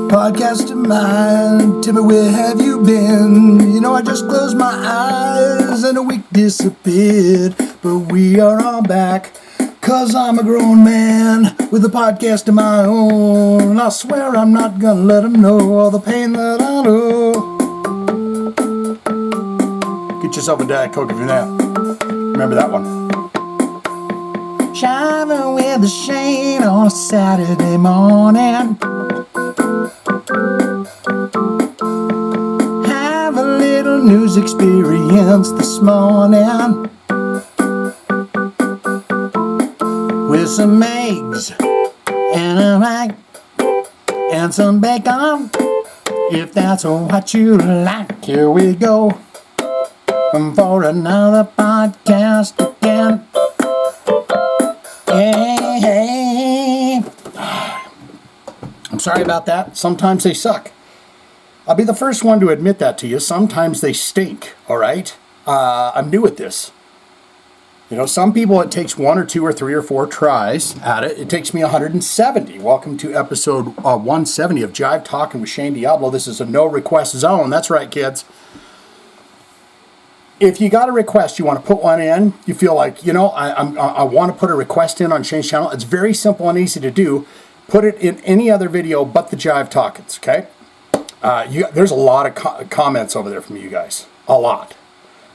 Podcast of mine, tell me where have you been? You know I just closed my eyes and a week disappeared. But we are all back, cause I'm a grown man with a podcast of my own. And I swear I'm not gonna let them know all the pain that I know. Get yourself a Diet Coke if you're that. Remember that one. Shiving with the shade on a Saturday morning. Have a little news experience this morning. With some eggs and a egg and some bacon, if that's what you like. Here we go for another podcast again. Hey, hey. I'm sorry about that. Sometimes they suck. I'll be the first one to admit that to you. Sometimes they stink, all right? I'm new at this. You know, some people it takes 1 or 2 or 3 or 4 tries at it. It takes me 170. Welcome to episode 170 of Jive Talkin with Shane Diablo. This is a no request zone. That's right, kids. If you got a request, you want to put one in, you feel like, you know, I want to put a request in on Shane's channel. It's very simple and easy to do. Put it in any other video but the Jive Talkins, okay? There's a lot of comments over there from you guys. A lot.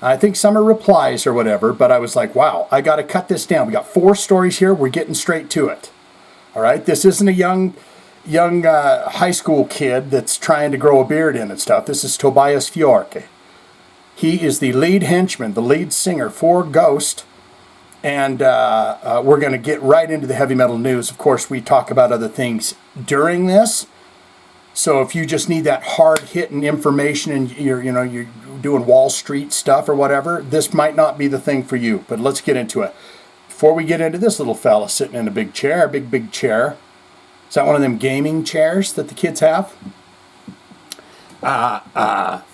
I think some are replies or whatever, but I was like, wow, I got to cut this down. We got 4 stories here. We're getting straight to it. All right? This isn't a young high school kid that's trying to grow a beard in and stuff. This is Tobias Fiance. He is the lead henchman, the lead singer for Ghost. And we're going to get right into the heavy metal news. Of course, we talk about other things during this. So if you just need that hard-hitting information and you're doing Wall Street stuff or whatever, this might not be the thing for you. But let's get into it. Before we get into this little fella sitting in a big chair, big chair. Is that one of them gaming chairs that the kids have?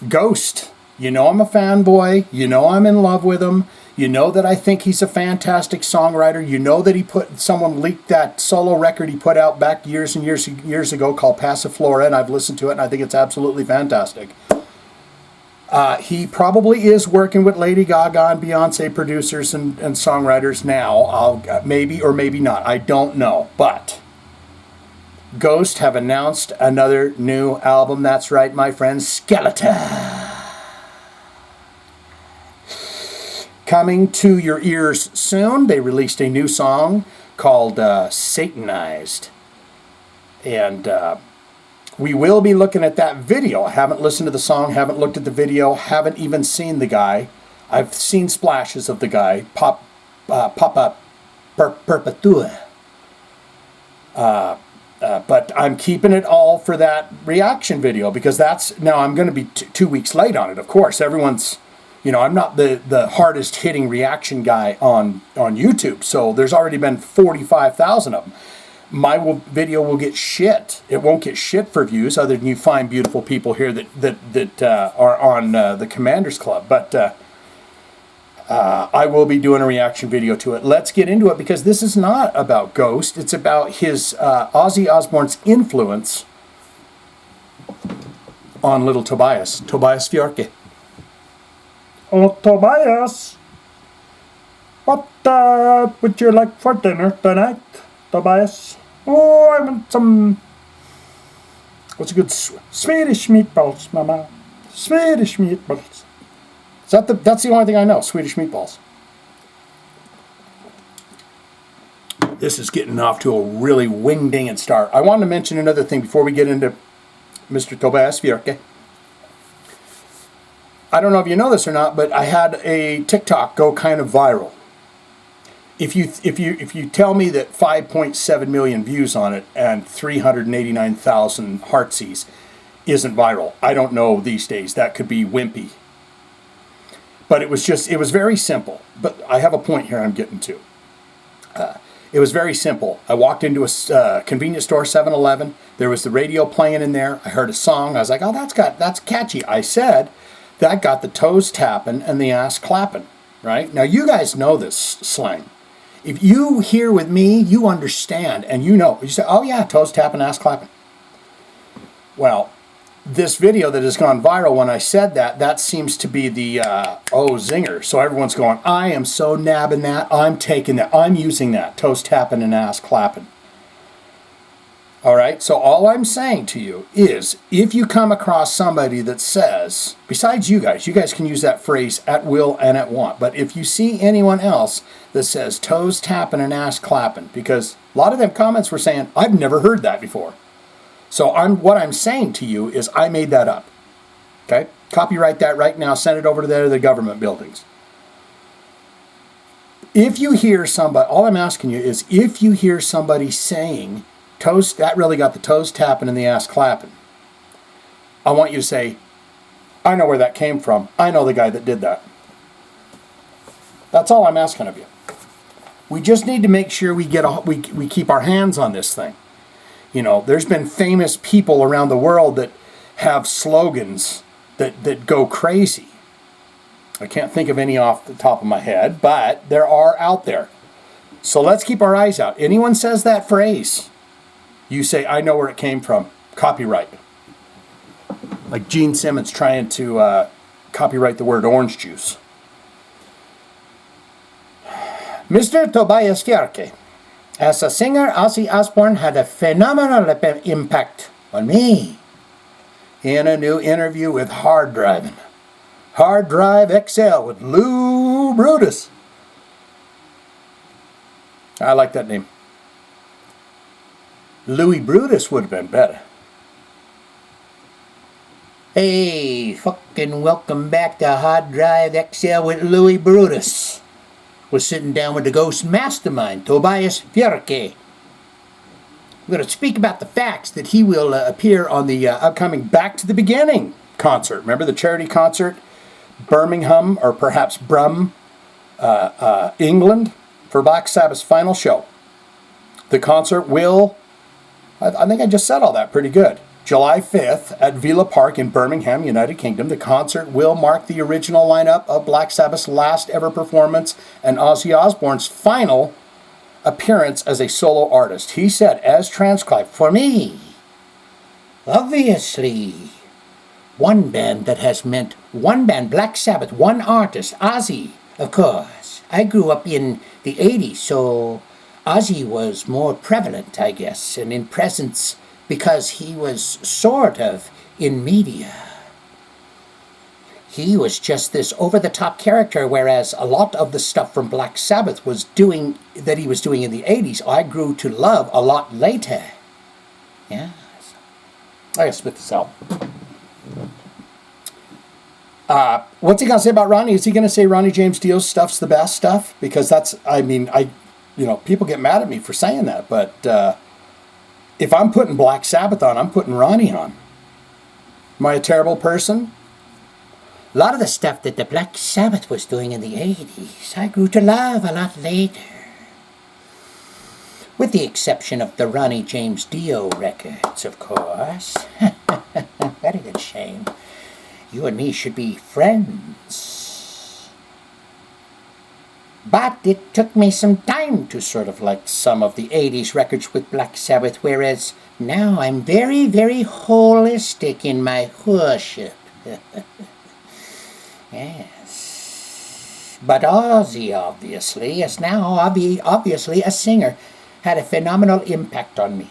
Ghost. You know I'm a fanboy. You know I'm in love with him. You know that I think he's a fantastic songwriter. You know that someone leaked that solo record he put out back years and years ago called Passiflora, and I've listened to it, and I think it's absolutely fantastic. He probably is working with Lady Gaga and Beyonce producers and songwriters now. Maybe or maybe not. I don't know. But Ghost have announced another new album. That's right, my friends. Skeleton. Coming to your ears soon. They released a new song called Satanized. And we will be looking at that video. I haven't listened to the song, haven't looked at the video, haven't even seen the guy. I've seen splashes of the guy, Papa Perpetu. But I'm keeping it all for that reaction video because now I'm going to be 2 weeks late on it, of course. Everyone's... You know, I'm not the hardest hitting reaction guy on YouTube, so there's already been 45,000 of them. My video will get shit. It won't get shit for views, other than you find beautiful people here that are on the Commanders Club. But I will be doing a reaction video to it. Let's get into it because this is not about Ghost. It's about his Ozzy Osbourne's influence on little Tobias Fiance. Oh, Tobias, what would you like for dinner tonight, Tobias? Oh, I want some, what's a good, Swedish meatballs, Mama. Swedish meatballs. That's the only thing I know, Swedish meatballs. This is getting off to a really wing-dinging start. I wanted to mention another thing before we get into Mr. Tobias Fiance. I don't know if you know this or not, but I had a TikTok go kind of viral. If you tell me that 5.7 million views on it and 389,000 heartsease isn't viral, I don't know these days. That could be wimpy. But it was very simple. But I have a point here I'm getting to. It was very simple. I walked into a convenience store, 7-Eleven. There was the radio playing in there. I heard a song. I was like, oh, that's catchy. I said, that got the toes tapping and the ass clapping, right? Now, you guys know this slang. If you hear with me, you understand, and you know. You say, oh yeah, toes tapping, ass clapping. Well, this video that has gone viral, when I said that, that seems to be the, zinger. So everyone's going, I am so nabbing that, I'm taking that, I'm using that, toes tapping and ass clapping. All right, so all I'm saying to you is, if you come across somebody that says, besides you guys can use that phrase at will and at want, but if you see anyone else that says toes tapping and ass clapping, because a lot of them comments were saying, I've never heard that before. So what I'm saying to you is I made that up. Okay? Copyright that right now, send it over to the government buildings. If you hear somebody, all I'm asking you is, if you hear somebody saying, toes, that really got the toes tapping and the ass clapping, I want you to say, I know where that came from. I know the guy that did that. That's all I'm asking of you. We just need to make sure we keep our hands on this thing. You know, there's been famous people around the world that have slogans that go crazy. I can't think of any off the top of my head, but there are out there. So let's keep our eyes out. Anyone says that phrase, you say, I know where it came from. Copyright. Like Gene Simmons trying to copyright the word orange juice. Mr. Tobias Fiance. As a singer, Ozzy Osbourne had a phenomenal impact on me. In a new interview with Hard Driving. Hard Drive XL with Lou Brutus. I like that name. Louis Brutus would have been better. Hey, fucking welcome back to Hard Drive XL with Louis Brutus. We're sitting down with the ghost mastermind, Tobias Fiance. We're going to speak about the facts that he will appear on the upcoming Back to the Beginning concert. Remember the charity concert? Birmingham, or perhaps Brum, England, for Black Sabbath's final show. The concert will, I think I just said all that pretty good. July 5th at Villa Park in Birmingham, United Kingdom. The concert will mark the original lineup of Black Sabbath's last ever performance and Ozzy Osbourne's final appearance as a solo artist. He said, as transcribed, for me, obviously, one band that has meant one band, Black Sabbath, one artist, Ozzy, of course. I grew up in the 80s, so Ozzy was more prevalent, I guess, and in presence, because he was sort of in media. He was just this over-the-top character, whereas a lot of the stuff from Black Sabbath he was doing in the 80s, I grew to love a lot later. Yeah. I gotta spit this out. What's he gonna say about Ronnie? Is he gonna say Ronnie James Dio's stuff's the best stuff? Because that's, people get mad at me for saying that, but if I'm putting Black Sabbath on, I'm putting Ronnie on. Am I a terrible person? A lot of the stuff that the Black Sabbath was doing in the 80s, I grew to love a lot later. With the exception of the Ronnie James Dio records, of course. Very good shame. You and me should be friends. But it took me some time to sort of like some of the 80s records with Black Sabbath, whereas now I'm very, very holistic in my worship. Yes. But Ozzy, obviously, is now obviously a singer, had a phenomenal impact on me.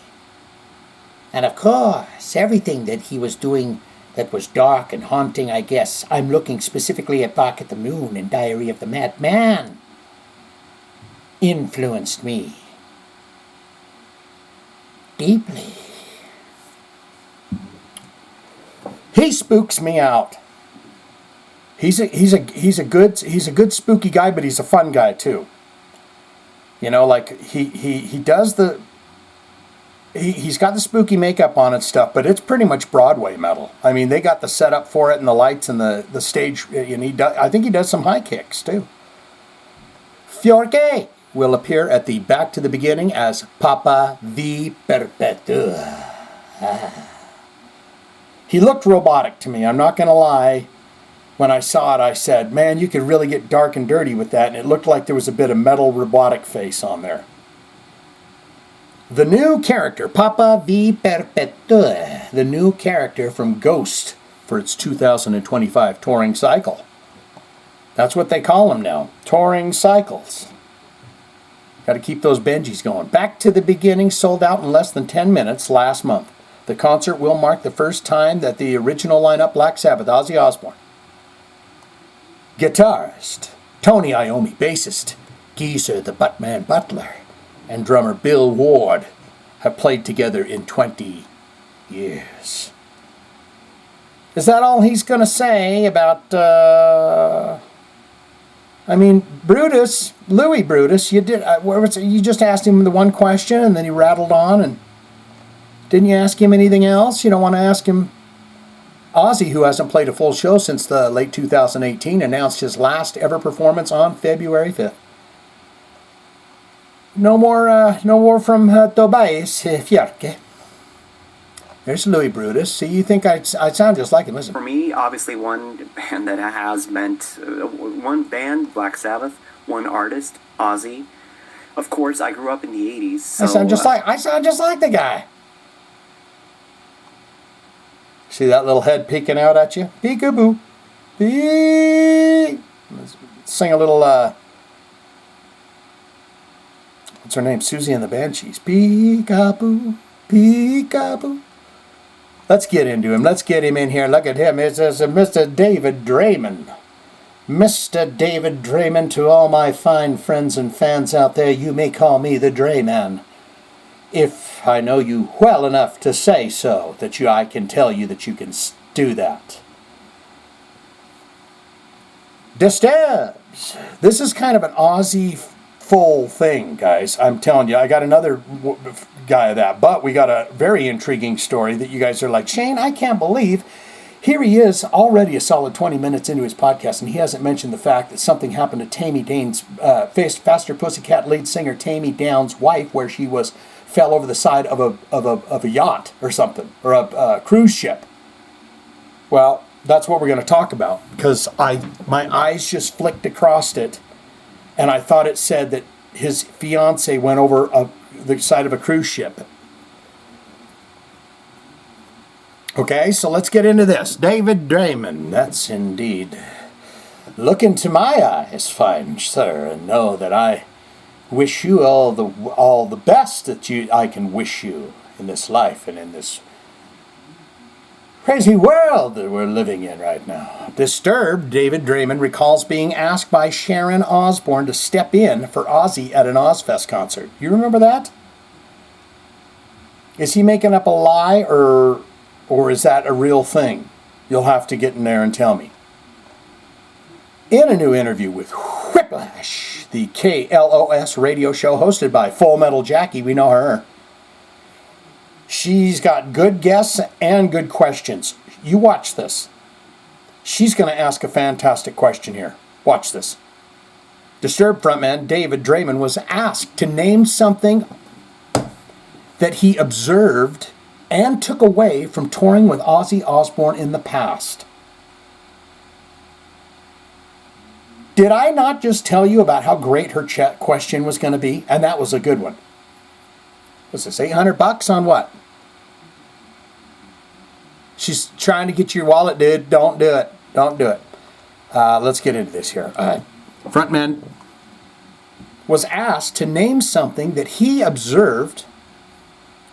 And of course, everything that he was doing that was dark and haunting, I guess, I'm looking specifically at Bark at the Moon and Diary of the Madman, influenced me deeply. He spooks me out. He's a good spooky guy, but he's a fun guy too. You know, like he does the he's got the spooky makeup on and stuff, but it's pretty much Broadway metal. I mean, they got the setup for it and the lights and the stage, and I think he does some high kicks too. Fiance will appear at the Back to the Beginning as Papa Perpetu. He looked robotic to me, I'm not going to lie. When I saw it, I said, man, you could really get dark and dirty with that, and it looked like there was a bit of metal robotic face on there. The new character, Papa Perpetu, the new character from Ghost for its 2025 touring cycle. That's what they call them now, touring cycles. Got to keep those Benjis going. Back to the Beginning sold out in less than 10 minutes last month. The concert will mark the first time that the original lineup, Black Sabbath, Ozzy Osbourne, guitarist Tony Iommi, bassist Geezer the Buttman Butler, and drummer Bill Ward have played together in 20 years. Is that all he's going to say about, Brutus, Louis Brutus, you just asked him the one question and then he rattled on, and didn't you ask him anything else? You don't want to ask him? Ozzy, who hasn't played a full show since the late 2018, announced his last ever performance on February 5th. No more from Tobias, Fiance. There's Louis Brutus. See, you think I sound just like him, listen. For me, obviously one band that has meant, one band, Black Sabbath, one artist, Ozzy. Of course, I grew up in the 80s. So, I sound just like the guy. See that little head peeking out at you? Peekaboo. Let's sing a little, what's her name? Susie and the Banshees. Peekaboo, peekaboo. Let's get into him. Let's get him in here. Look at him. It's Mr. David Draiman. Mr. David Draiman, to all my fine friends and fans out there, you may call me the Drayman, if I know you well enough to say so, that I can tell you that you can do that. Disturbs. This is kind of an Aussie full thing, guys. I'm telling you, I got another guy of that, but we got a very intriguing story that you guys are like, Shane, I can't believe. Here he is, already a solid 20 minutes into his podcast, and he hasn't mentioned the fact that something happened to Taime Downe's, Faster Pussycat lead singer Taime Downe's wife, where she fell over the side of a yacht or something, or a cruise ship. Well, that's what we're going to talk about, because my eyes just flicked across it, and I thought it said that his fiance went over the side of a cruise ship. Okay, so let's get into this. David Draiman, that's indeed. Look into my eyes, fine sir, and know that I wish you all the best that I can wish you in this life and in this crazy world that we're living in right now. Disturbed, David Draiman recalls being asked by Sharon Osbourne to step in for Ozzy at an Ozfest concert. You remember that? Is he making up a lie, or is that a real thing? You'll have to get in there and tell me. In a new interview with Whiplash, the KLOS radio show hosted by Full Metal Jackie, we know her. She's got good guests and good questions. You watch this. She's going to ask a fantastic question here. Watch this. Disturbed frontman David Draiman was asked to name something that he observed and took away from touring with Ozzy Osbourne in the past. Did I not just tell you about how great her question was going to be? And that was a good one. What's this, $800 on what? She's trying to get your wallet, dude. Don't do it. Don't do it. Let's get into this here. Frontman was asked to name something that he observed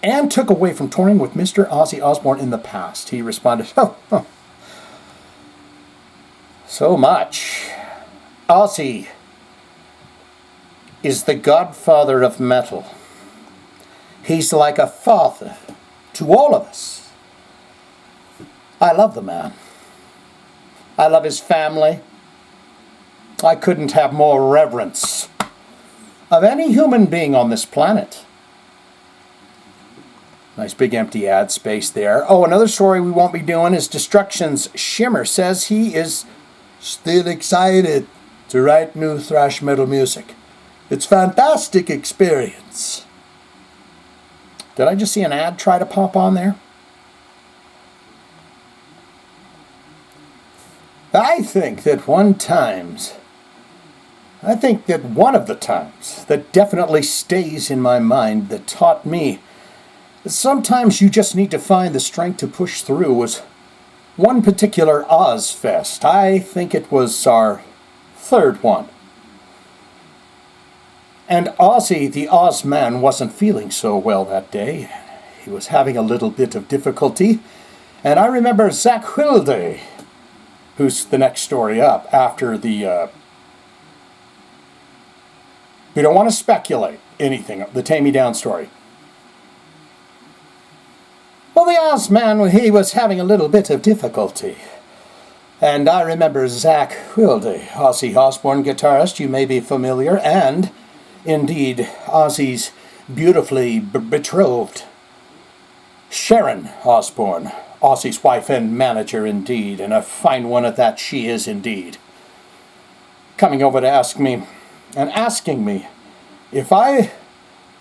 and took away from touring with Mr. Ozzy Osbourne in the past. He responded, so much. Ozzy is the godfather of metal. He's like a father to all of us. I love the man. I love his family. I couldn't have more reverence of any human being on this planet. Nice big empty ad space there. Oh, another story we won't be doing is Destruction's Shimmer says he is still excited to write new thrash metal music. It's fantastic experience. Did I just see an ad try to pop on there? I think that one of the times that definitely stays in my mind that taught me that sometimes you just need to find the strength to push through was one particular Ozfest. I think it was our third one. And Ozzy, the Ozman, wasn't feeling so well that day. He was having a little bit of difficulty. And I remember Zakk Wylde, who's the next story up after the... we don't want to speculate anything, the Taime Downe story. Well, the Ozman, he was having a little bit of difficulty. And I remember Zakk Wylde, Ozzy Osbourne guitarist, you may be familiar, and indeed Ozzy's beautifully betrothed Sharon Osbourne, Ozzy's wife and manager indeed, and a fine one at that she is indeed, coming over to asking me if I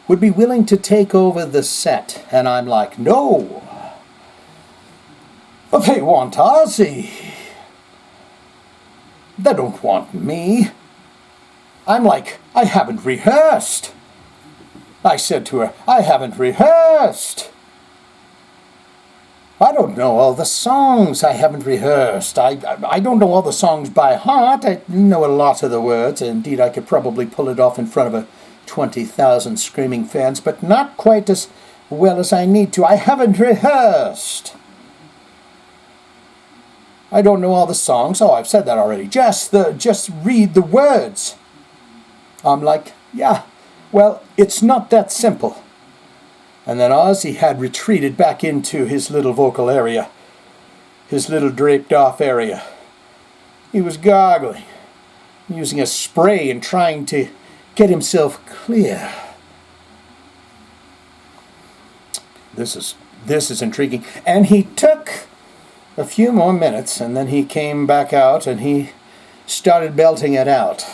would be willing to take over the set. And I'm like, no. But they want Ozzy. They don't want me. I'm like, I haven't rehearsed. I said to her, I haven't rehearsed. I don't know all the songs. I haven't rehearsed. I don't know all the songs by heart. I know a lot of the words. Indeed, I could probably pull it off in front of 20,000 screaming fans, but not quite as well as I need to. I haven't rehearsed. I don't know all the songs. Oh, I've said that already. Just read the words. I'm like, yeah, well, it's not that simple. And then Ozzy had retreated back into his little vocal area, his little draped off area. He was gargling, using a spray and trying to get himself clear. This is intriguing. And he took a few more minutes, and then he came back out and he started belting it out.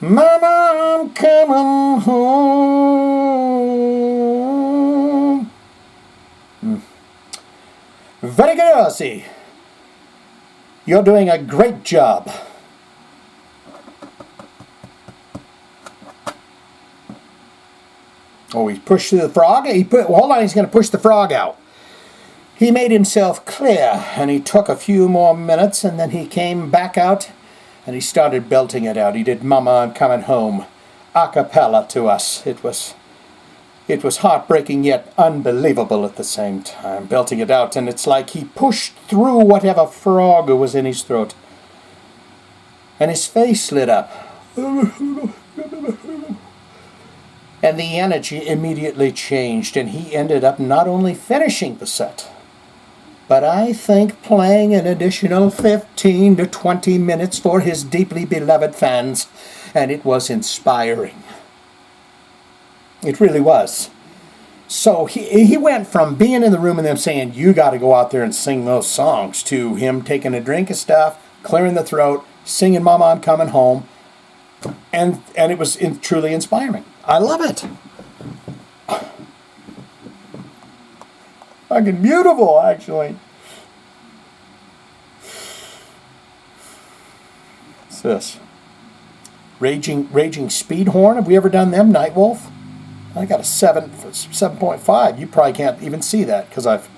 Mama, I'm coming home. Very good, Ozzy. You're doing a great job. Oh, he pushed through the frog. Hold on, he's going to push the frog out. He made himself clear, and he took a few more minutes, and then he came back out, and he started belting it out. He did Mama, I'm Coming Home, a cappella to us. It was heartbreaking yet unbelievable at the same time, belting it out, and it's like he pushed through whatever frog was in his throat. And his face lit up. And the energy immediately changed, and he ended up not only finishing the set, but I think playing an additional 15 to 20 minutes for his deeply beloved fans, and it was inspiring. It really was. So he went from being in the room and them saying, you got to go out there and sing those songs, to him taking a drink of stuff, clearing the throat, singing Mama, I'm Coming Home, and it was truly inspiring. I love it. Fucking beautiful, actually. What's this? Raging Speed Horn. Have we ever done them? Nightwolf. I got a 7.5. You probably can't even see that because I've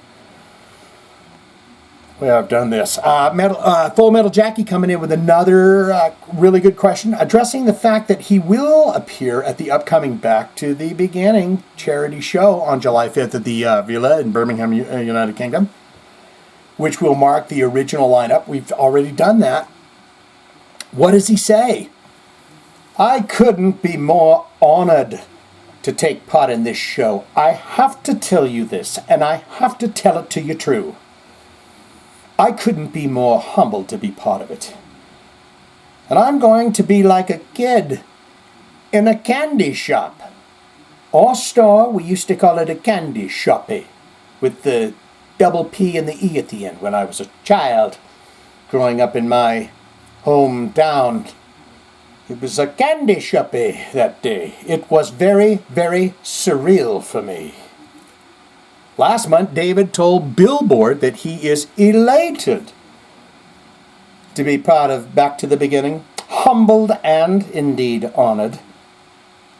done this. Full Metal Jackie coming in with another really good question, addressing the fact that he will appear at the upcoming Back to the Beginning charity show on July 5th at the Villa in Birmingham, United Kingdom, which will mark the original lineup. We've already done that. What does he say? I couldn't be more honored to take part in this show. I have to tell you this, and I have to tell it to you true. I couldn't be more humbled to be part of it. And I'm going to be like a kid in a candy shop. Or store, we used to call it a candy shoppy, with the double P and the E at the end when I was a child, growing up in my hometown. It was a candy shoppy that day. It was very, very surreal for me. Last month, David told Billboard that he is elated to be part of Back to the Beginning. Humbled and indeed honored.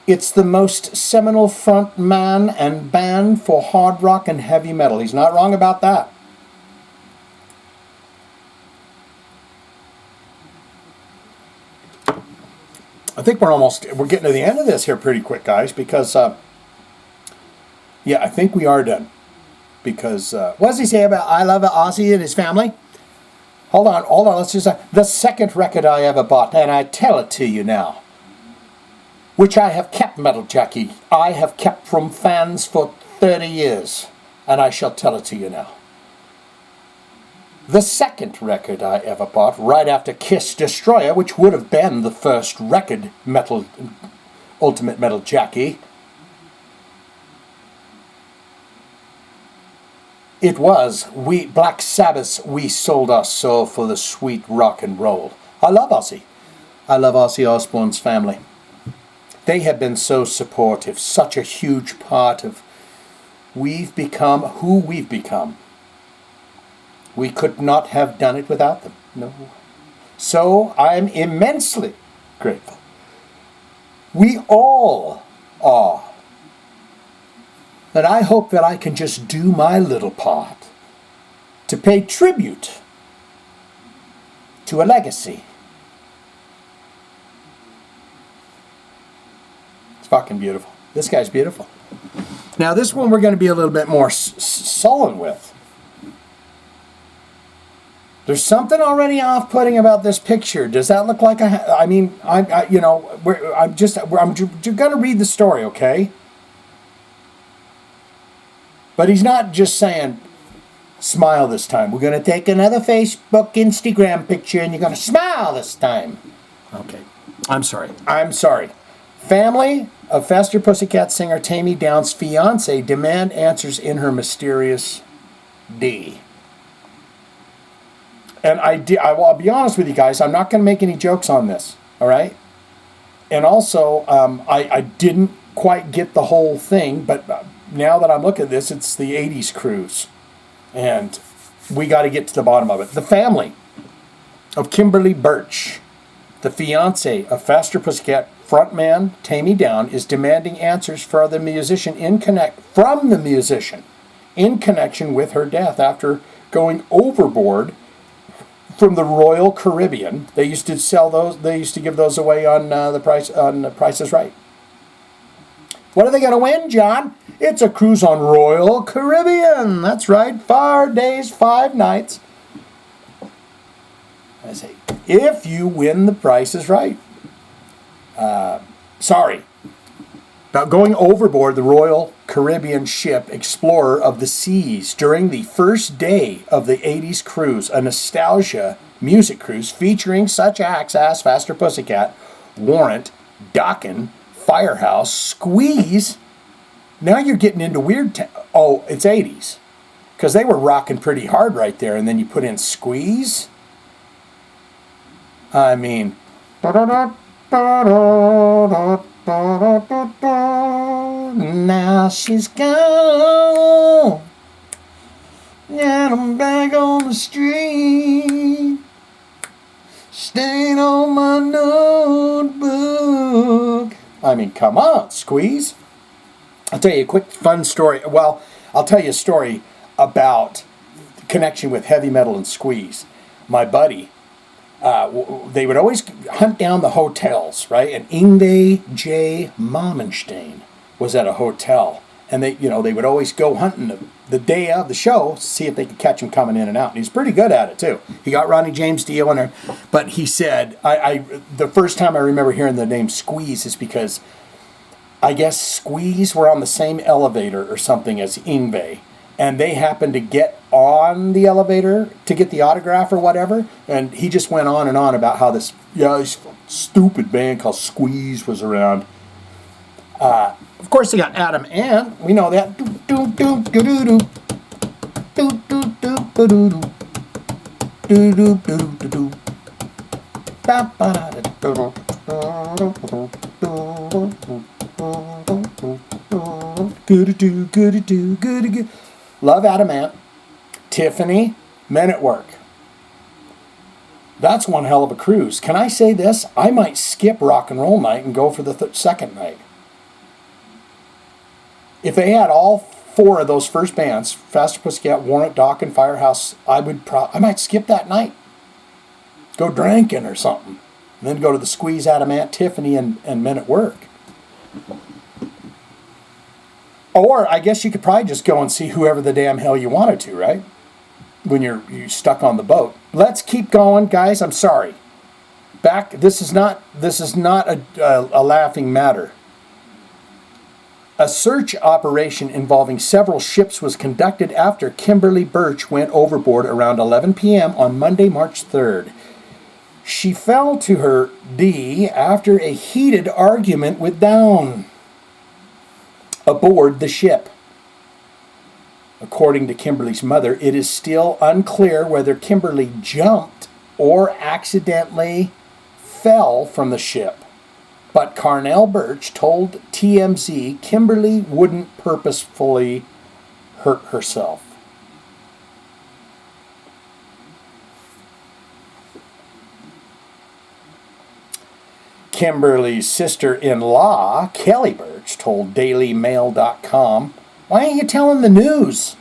It's the most seminal front man and band for hard rock and heavy metal. He's not wrong about that. I think we're getting to the end of this here pretty quick, guys, because, yeah, I think we are done. Because, what does he say about I Love Ozzy and his family? Hold on, let's just, the second record I ever bought, and I tell it to you now, which I have kept, Metal Jackie, I have kept from fans for 30 years, and I shall tell it to you now. The second record I ever bought, right after Kiss Destroyer, which would have been the first record, Ultimate Metal Jackie, it was Black Sabbath's We Sold Our Soul for the Sweet Rock and Roll. I love Ozzy. I love Ozzy Osbourne's family. They have been so supportive, such a huge part of we've become who we've become. We could not have done it without them. No. So I'm immensely grateful. We all are. And I hope that I can just do my little part to pay tribute to a legacy. It's fucking beautiful. This guy's beautiful. Now this one we're going to be a little bit more sullen with. There's something already off-putting about this picture. Does that look like I'm going to read the story, okay? But he's not just saying, smile this time. We're going to take another Facebook, Instagram picture, and you're going to smile this time. Okay. I'm sorry. Family of Faster Pussycat singer Taime Downe's fiance demand answers in her mysterious D. And I'll be honest with you guys, I'm not going to make any jokes on this, all right? And also, I didn't quite get the whole thing, but now that I'm looking at this, it's the 80s cruise. And we got to get to the bottom of it. The family of Kimberly Birch, the fiance of Faster Pussycat frontman Taime Downe, is demanding answers from the musician in connection with her death after going overboard from the Royal Caribbean. They used to sell those. They used to give those away on the Price is Right. What are they going to win, John? It's a cruise on Royal Caribbean. That's right. 5 days, 5 nights. I say, if you win the Price is Right. Sorry. About going overboard the Royal Caribbean ship Explorer of the Seas during the first day of the 80s cruise, a nostalgia music cruise featuring such acts as Faster Pussycat, Warrant, Dokken, Firehouse, Squeeze. Now you're getting into weird it's 80s. Because they were rocking pretty hard right there, and then you put in Squeeze. I mean... Now she's gone, and I'm back on the street, staying on my notebook. I mean, come on, Squeeze. I'll tell you a quick fun story. Well, I'll tell you a story about connection with heavy metal and Squeeze. My buddy, they would always hunt down the hotels, right? And Yngwie J. Momenstein was at a hotel, and they would always go hunting the day of the show to see if they could catch him coming in and out. And he's pretty good at it too. He got Ronnie James Dio in there, but he said, the first time I remember hearing the name Squeeze is because I guess Squeeze were on the same elevator or something as Yngwie. And they happened to get on the elevator to get the autograph or whatever. And he just went on and on about how this stupid band called Squeeze was around. Of course, they got Adam Ant. We know that. Love Adam Ant. Tiffany, Men at Work. That's one hell of a cruise. Can I say this? I might skip rock and roll night and go for the second night. If they had all four of those first bands, Faster Pussycat, Warrant, Dock, and Firehouse, I might skip that night. Go drinking or something. And then go to the Squeeze out of Aunt Tiffany and Men at Work. Or I guess you could probably just go and see whoever the damn hell you wanted to, right? When you're stuck on the boat. Let's keep going, guys. I'm sorry. This is not a laughing matter. A search operation involving several ships was conducted after Kimberly Birch went overboard around 11 p.m. on Monday, March 3rd. She fell to her D after a heated argument with Downe aboard the ship. According to Kimberly's mother, it is still unclear whether Kimberly jumped or accidentally fell from the ship. But Carnell Birch told TMZ Kimberly wouldn't purposefully hurt herself. Kimberly's sister-in-law, Kelly Birch, told DailyMail.com, "Why ain't you telling the news?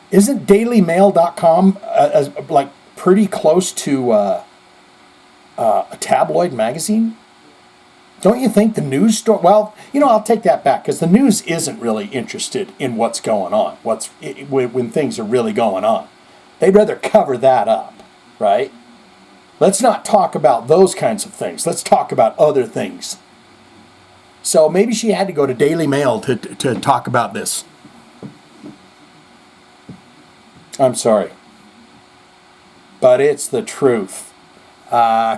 Isn't DailyMail.com like pretty close to a tabloid magazine? Don't you think the news story..." Well, I'll take that back, because the news isn't really interested in what's going on, when things are really going on. They'd rather cover that up, right? Let's not talk about those kinds of things. Let's talk about other things. So maybe she had to go to Daily Mail to talk about this. I'm sorry. But it's the truth.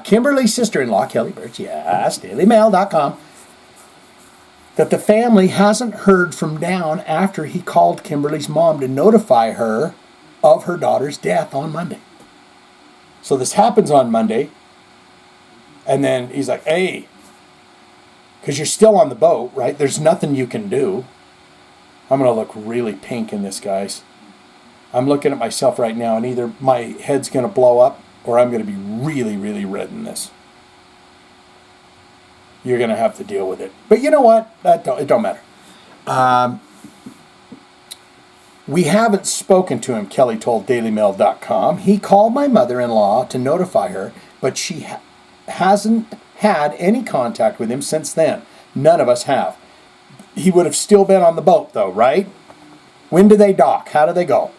Kimberly's sister-in-law, Kelly Birch, yes, DailyMail.com, that the family hasn't heard from Downe after he called Kimberly's mom to notify her of her daughter's death on Monday. So this happens on Monday, and then he's like, "Hey," because you're still on the boat, right? There's nothing you can do. I'm going to look really pink in this, guys. I'm looking at myself right now, and either my head's going to blow up or I'm going to be really, really red in this. You're going to have to deal with it. But you know what? It don't matter. We haven't spoken to him, Kelly told DailyMail.com. He called my mother-in-law to notify her, but she hasn't had any contact with him since then. None of us have. He would have still been on the boat, though, right? When do they dock? How do they go?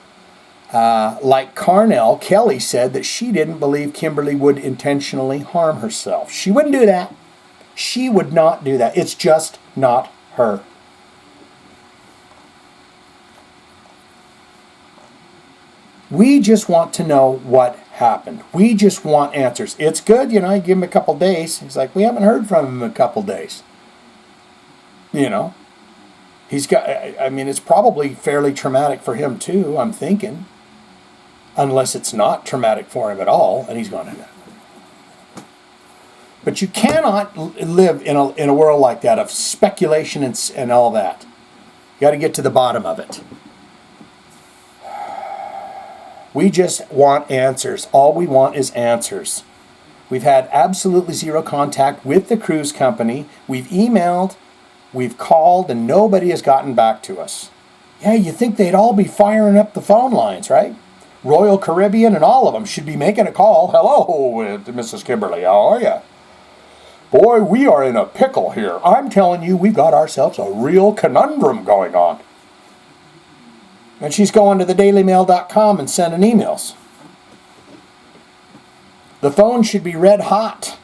Like Carnell, Kelly said that she didn't believe Kimberly would intentionally harm herself. She wouldn't do that. She would not do that. It's just not her. We just want to know what happened. We just want answers. It's good, you give him a couple days. He's like, we haven't heard from him in a couple days. He's got, it's probably fairly traumatic for him too, I'm thinking. Unless it's not traumatic for him at all, and he's gone into that. But you cannot live in a world like that of speculation and all that. You got to get to the bottom of it. We just want answers. All we want is answers. We've had absolutely zero contact with the cruise company. We've emailed, we've called, and nobody has gotten back to us. Yeah, you think they'd all be firing up the phone lines, right? Royal Caribbean and all of them should be making a call. "Hello, Mrs. Kimberly, how are you? Boy, we are in a pickle here. I'm telling you, we've got ourselves a real conundrum going on." And she's going to the DailyMail.com and sending emails. The phone should be red hot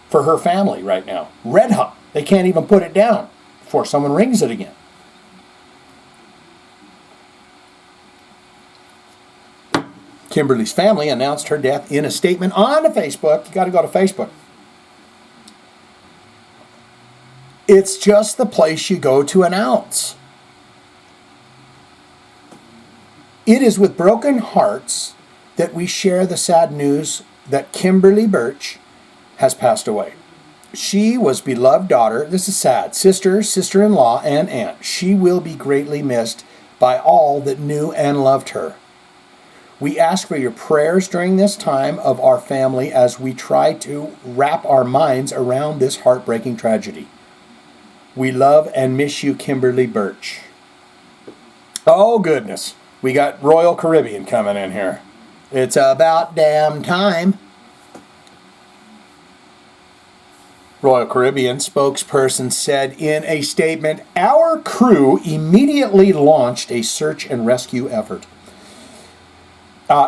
for her family right now. Red hot. They can't even put it down before someone rings it again. Kimberly's family announced her death in a statement on Facebook. You got to go to Facebook. It's just the place you go to announce. It is with broken hearts that we share the sad news that Kimberly Birch has passed away. She was beloved daughter, this is sad, sister, sister-in-law, and aunt. She will be greatly missed by all that knew and loved her. We ask for your prayers during this time of our family as we try to wrap our minds around this heartbreaking tragedy. We love and miss you, Kimberly Birch. Oh, goodness. We got Royal Caribbean coming in here. It's about damn time. Royal Caribbean spokesperson said in a statement, our crew immediately launched a search and rescue effort.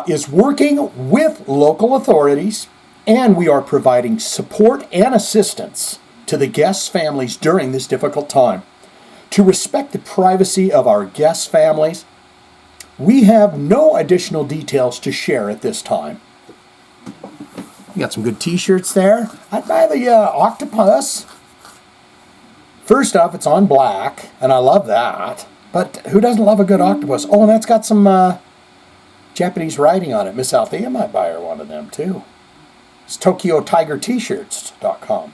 Is working with local authorities, and we are providing support and assistance to the guests' families during this difficult time. To respect the privacy of our guests' families, we have no additional details to share at this time. You got some good t-shirts there. I'd buy the octopus. First off, it's on black, and I love that. But who doesn't love a good octopus? Oh, and that's got some Japanese writing on it. Miss Althea might buy her one of them, too. It's TokyoTigerT-shirts.com.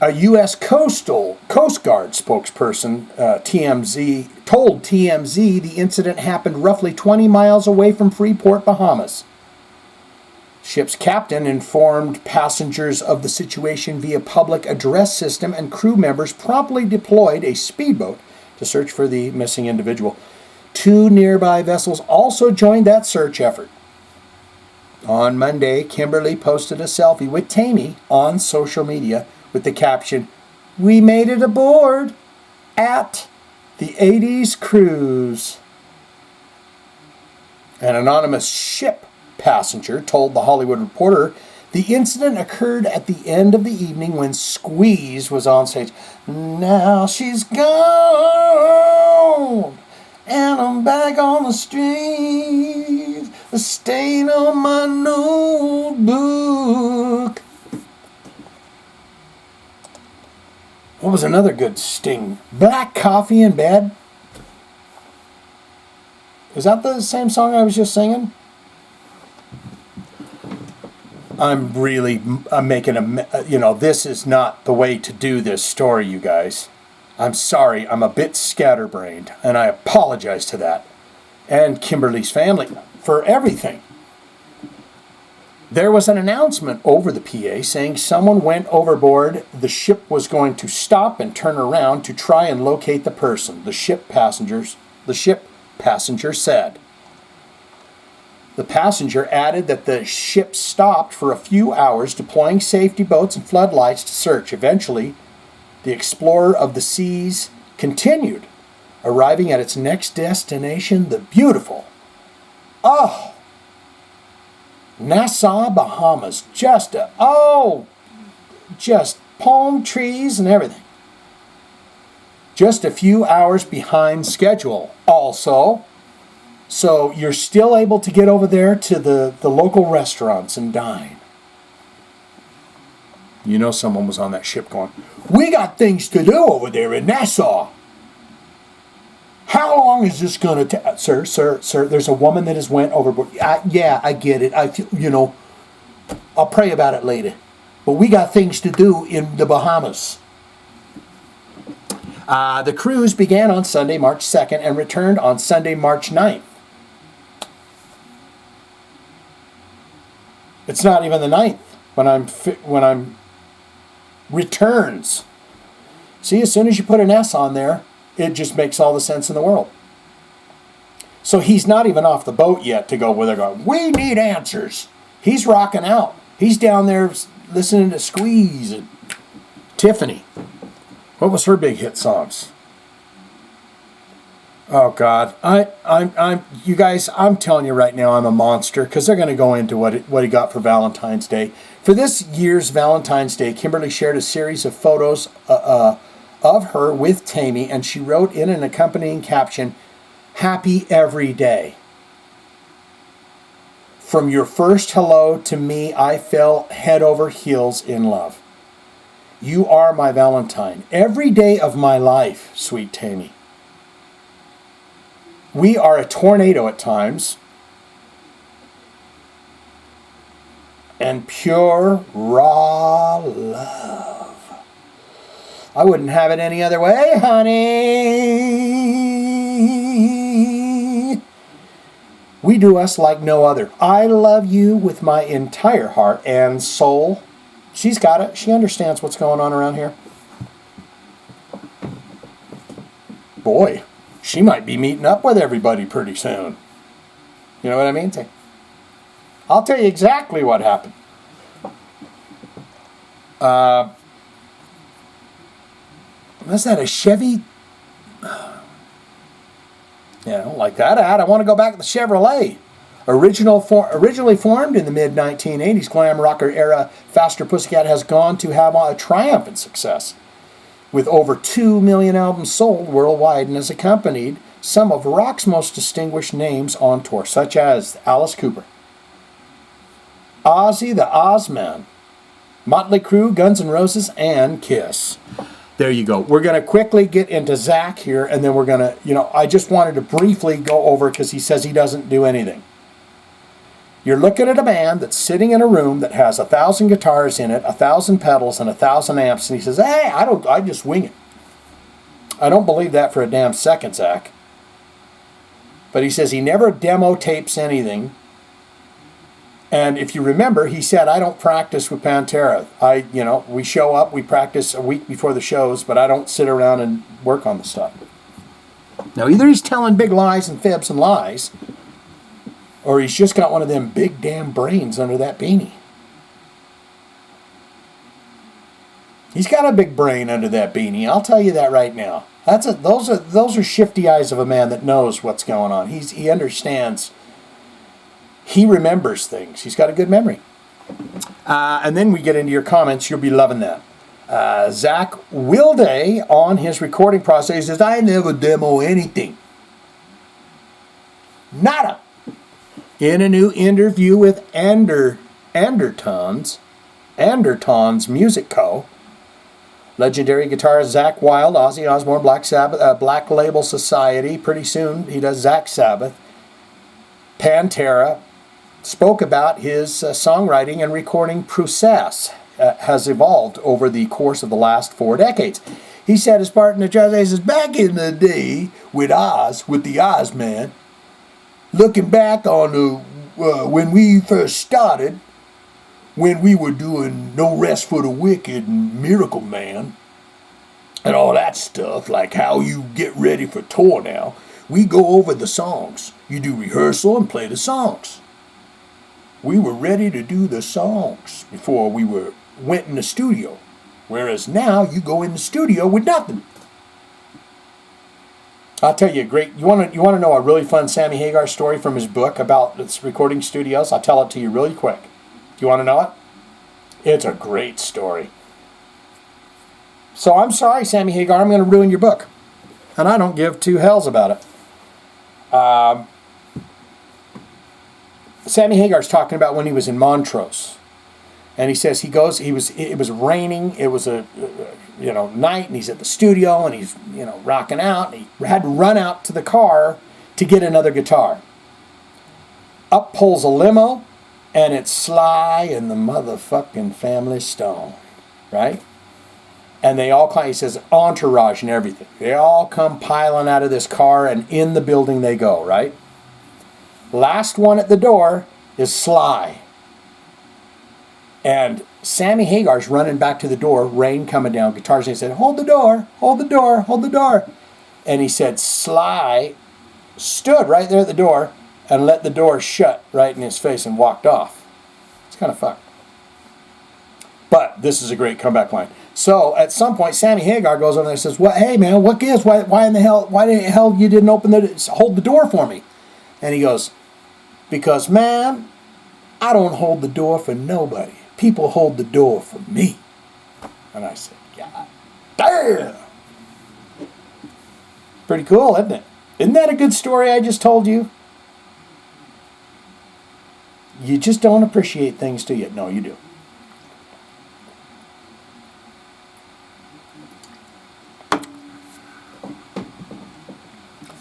A U.S. Coast Guard spokesperson told TMZ the incident happened roughly 20 miles away from Freeport, Bahamas. Ship's captain informed passengers of the situation via public address system, and crew members promptly deployed a speedboat to search for the missing individual. 2 nearby vessels also joined that search effort. On Monday, Kimberly posted a selfie with Taime on social media with the caption, "We made it aboard at the 80s cruise." An anonymous ship passenger told The Hollywood Reporter the incident occurred at the end of the evening when Squeeze was on stage. Now she's gone, and I'm back on the street, a stain on my notebook. What was another good sting? Black Coffee in Bed? Is that the same song I was just singing? I'm making this is not the way to do this story, you guys. I'm sorry, I'm a bit scatterbrained, and I apologize to that. And Kimberly's family for everything. There was an announcement over the PA saying someone went overboard. The ship was going to stop and turn around to try and locate the person, the ship passenger said. The passenger added that the ship stopped for a few hours, deploying safety boats and floodlights to search. Eventually, the explorer of the seas continued, arriving at its next destination, the beautiful, Nassau, Bahamas. Just palm trees and everything. Just a few hours behind schedule also. So you're still able to get over there to the local restaurants and dine. You know someone was on that ship going, "We got things to do over there in Nassau. How long is this going to take?" Sir, there's a woman that has went overboard. Yeah, I get it. I'll pray about it later. But we got things to do in the Bahamas. The cruise began on Sunday, March 2nd, and returned on Sunday, March 9th. It's not even the 9th when I'm returns. See, as soon as you put an S on there, it just makes all the sense in the world. So he's not even off the boat yet to go where they're going, "We need answers." He's rocking out. He's down there listening to Squeeze and Tiffany. What was her big hit songs? Oh God, you guys, I'm telling you right now, I'm a monster, because they're going to go into what he got for Valentine's Day. For this year's Valentine's Day, Kimberly shared a series of photos of her with Taime, and she wrote in an accompanying caption, "Happy every day. From your first hello to me, I fell head over heels in love. You are my Valentine, every day of my life, sweet Taime. We are a tornado at times, and pure, raw love. I wouldn't have it any other way, honey. We do us like no other. I love you with my entire heart and soul. She's got it. She understands what's going on around here. Boy, she might be meeting up with everybody pretty soon. You know what I mean? I'll tell you exactly what happened. Was that a Chevy? Yeah, I don't like that ad. I want to go back to the Chevrolet. Originally formed in the mid-1980s, glam rocker era, Faster Pussycat has gone to have a triumphant success, with over 2 million albums sold worldwide, and has accompanied some of rock's most distinguished names on tour, such as Alice Cooper, Ozzy the Ozman, Motley Crue, Guns N' Roses, and Kiss. There you go. We're going to quickly get into Zakk here, and then we're going to, I just wanted to briefly go over, because he says he doesn't do anything. You're looking at a band that's sitting in a room that has 1,000 guitars in it, 1,000 pedals, and 1,000 amps, and he says, hey, I just wing it. I don't believe that for a damn second, Zakk. But he says he never demo tapes anything. And if you remember, he said, I don't practice with Pantera. We show up, we practice a week before the shows, but I don't sit around and work on the stuff. Now, either he's telling big lies and fibs and lies, or he's just got one of them big damn brains under that beanie. He's got a big brain under that beanie, I'll tell you that right now. Those are shifty eyes of a man that knows what's going on. He understands. He remembers things. He's got a good memory. And then we get into your comments. You'll be loving that. Zakk Wylde, on his recording process, he says, I never demo anything. Nada. In a new interview with Andertons Music Co., legendary guitarist Zakk Wylde, Ozzy Osbourne, Black Sabbath, Black Label Society. Pretty soon he does Black Sabbath. Pantera. Spoke about his songwriting and recording process has evolved over the course of the last 4 decades. He said his part in the jazz, he says, back in the day with the Ozman, looking back on when we first started, when we were doing No Rest for the Wicked and Miracle Man and all that stuff, like how you get ready for tour now, we go over the songs. You do rehearsal and play the songs. We were ready to do the songs before we went in the studio. Whereas now you go in the studio with nothing. I'll tell you a great, you want to know a really fun Sammy Hagar story from his book about its recording studios? I'll tell it to you really quick. Do you want to know it? It's a great story. So I'm sorry, Sammy Hagar, I'm going to ruin your book. And I don't give two hells about it. Sammy Hagar's talking about when he was in Montrose, and he says it was raining, it was a night, and he's at the studio, and he's rocking out, and he had to run out to the car to get another guitar. Up pulls a limo, and it's Sly and the motherfucking Family Stone, right? And they all come, he says, entourage and everything. They all come piling out of this car, and in the building they go, right? Last one at the door is Sly. And Sammy Hagar's running back to the door, rain coming down, guitars, and he said, hold the door, hold the door, hold the door. And he said Sly stood right there at the door and let the door shut right in his face and walked off. It's kind of fucked. But this is a great comeback line. So at some point, Sammy Hagar goes over there and says, "What? Hey man, what gives? Why the hell you didn't hold the door for me?" And he goes, "Because man, I don't hold the door for nobody. People hold the door for me." And I said, "God damn!" Pretty cool, isn't it? Isn't that a good story I just told you? You just don't appreciate things, do you? No, you do.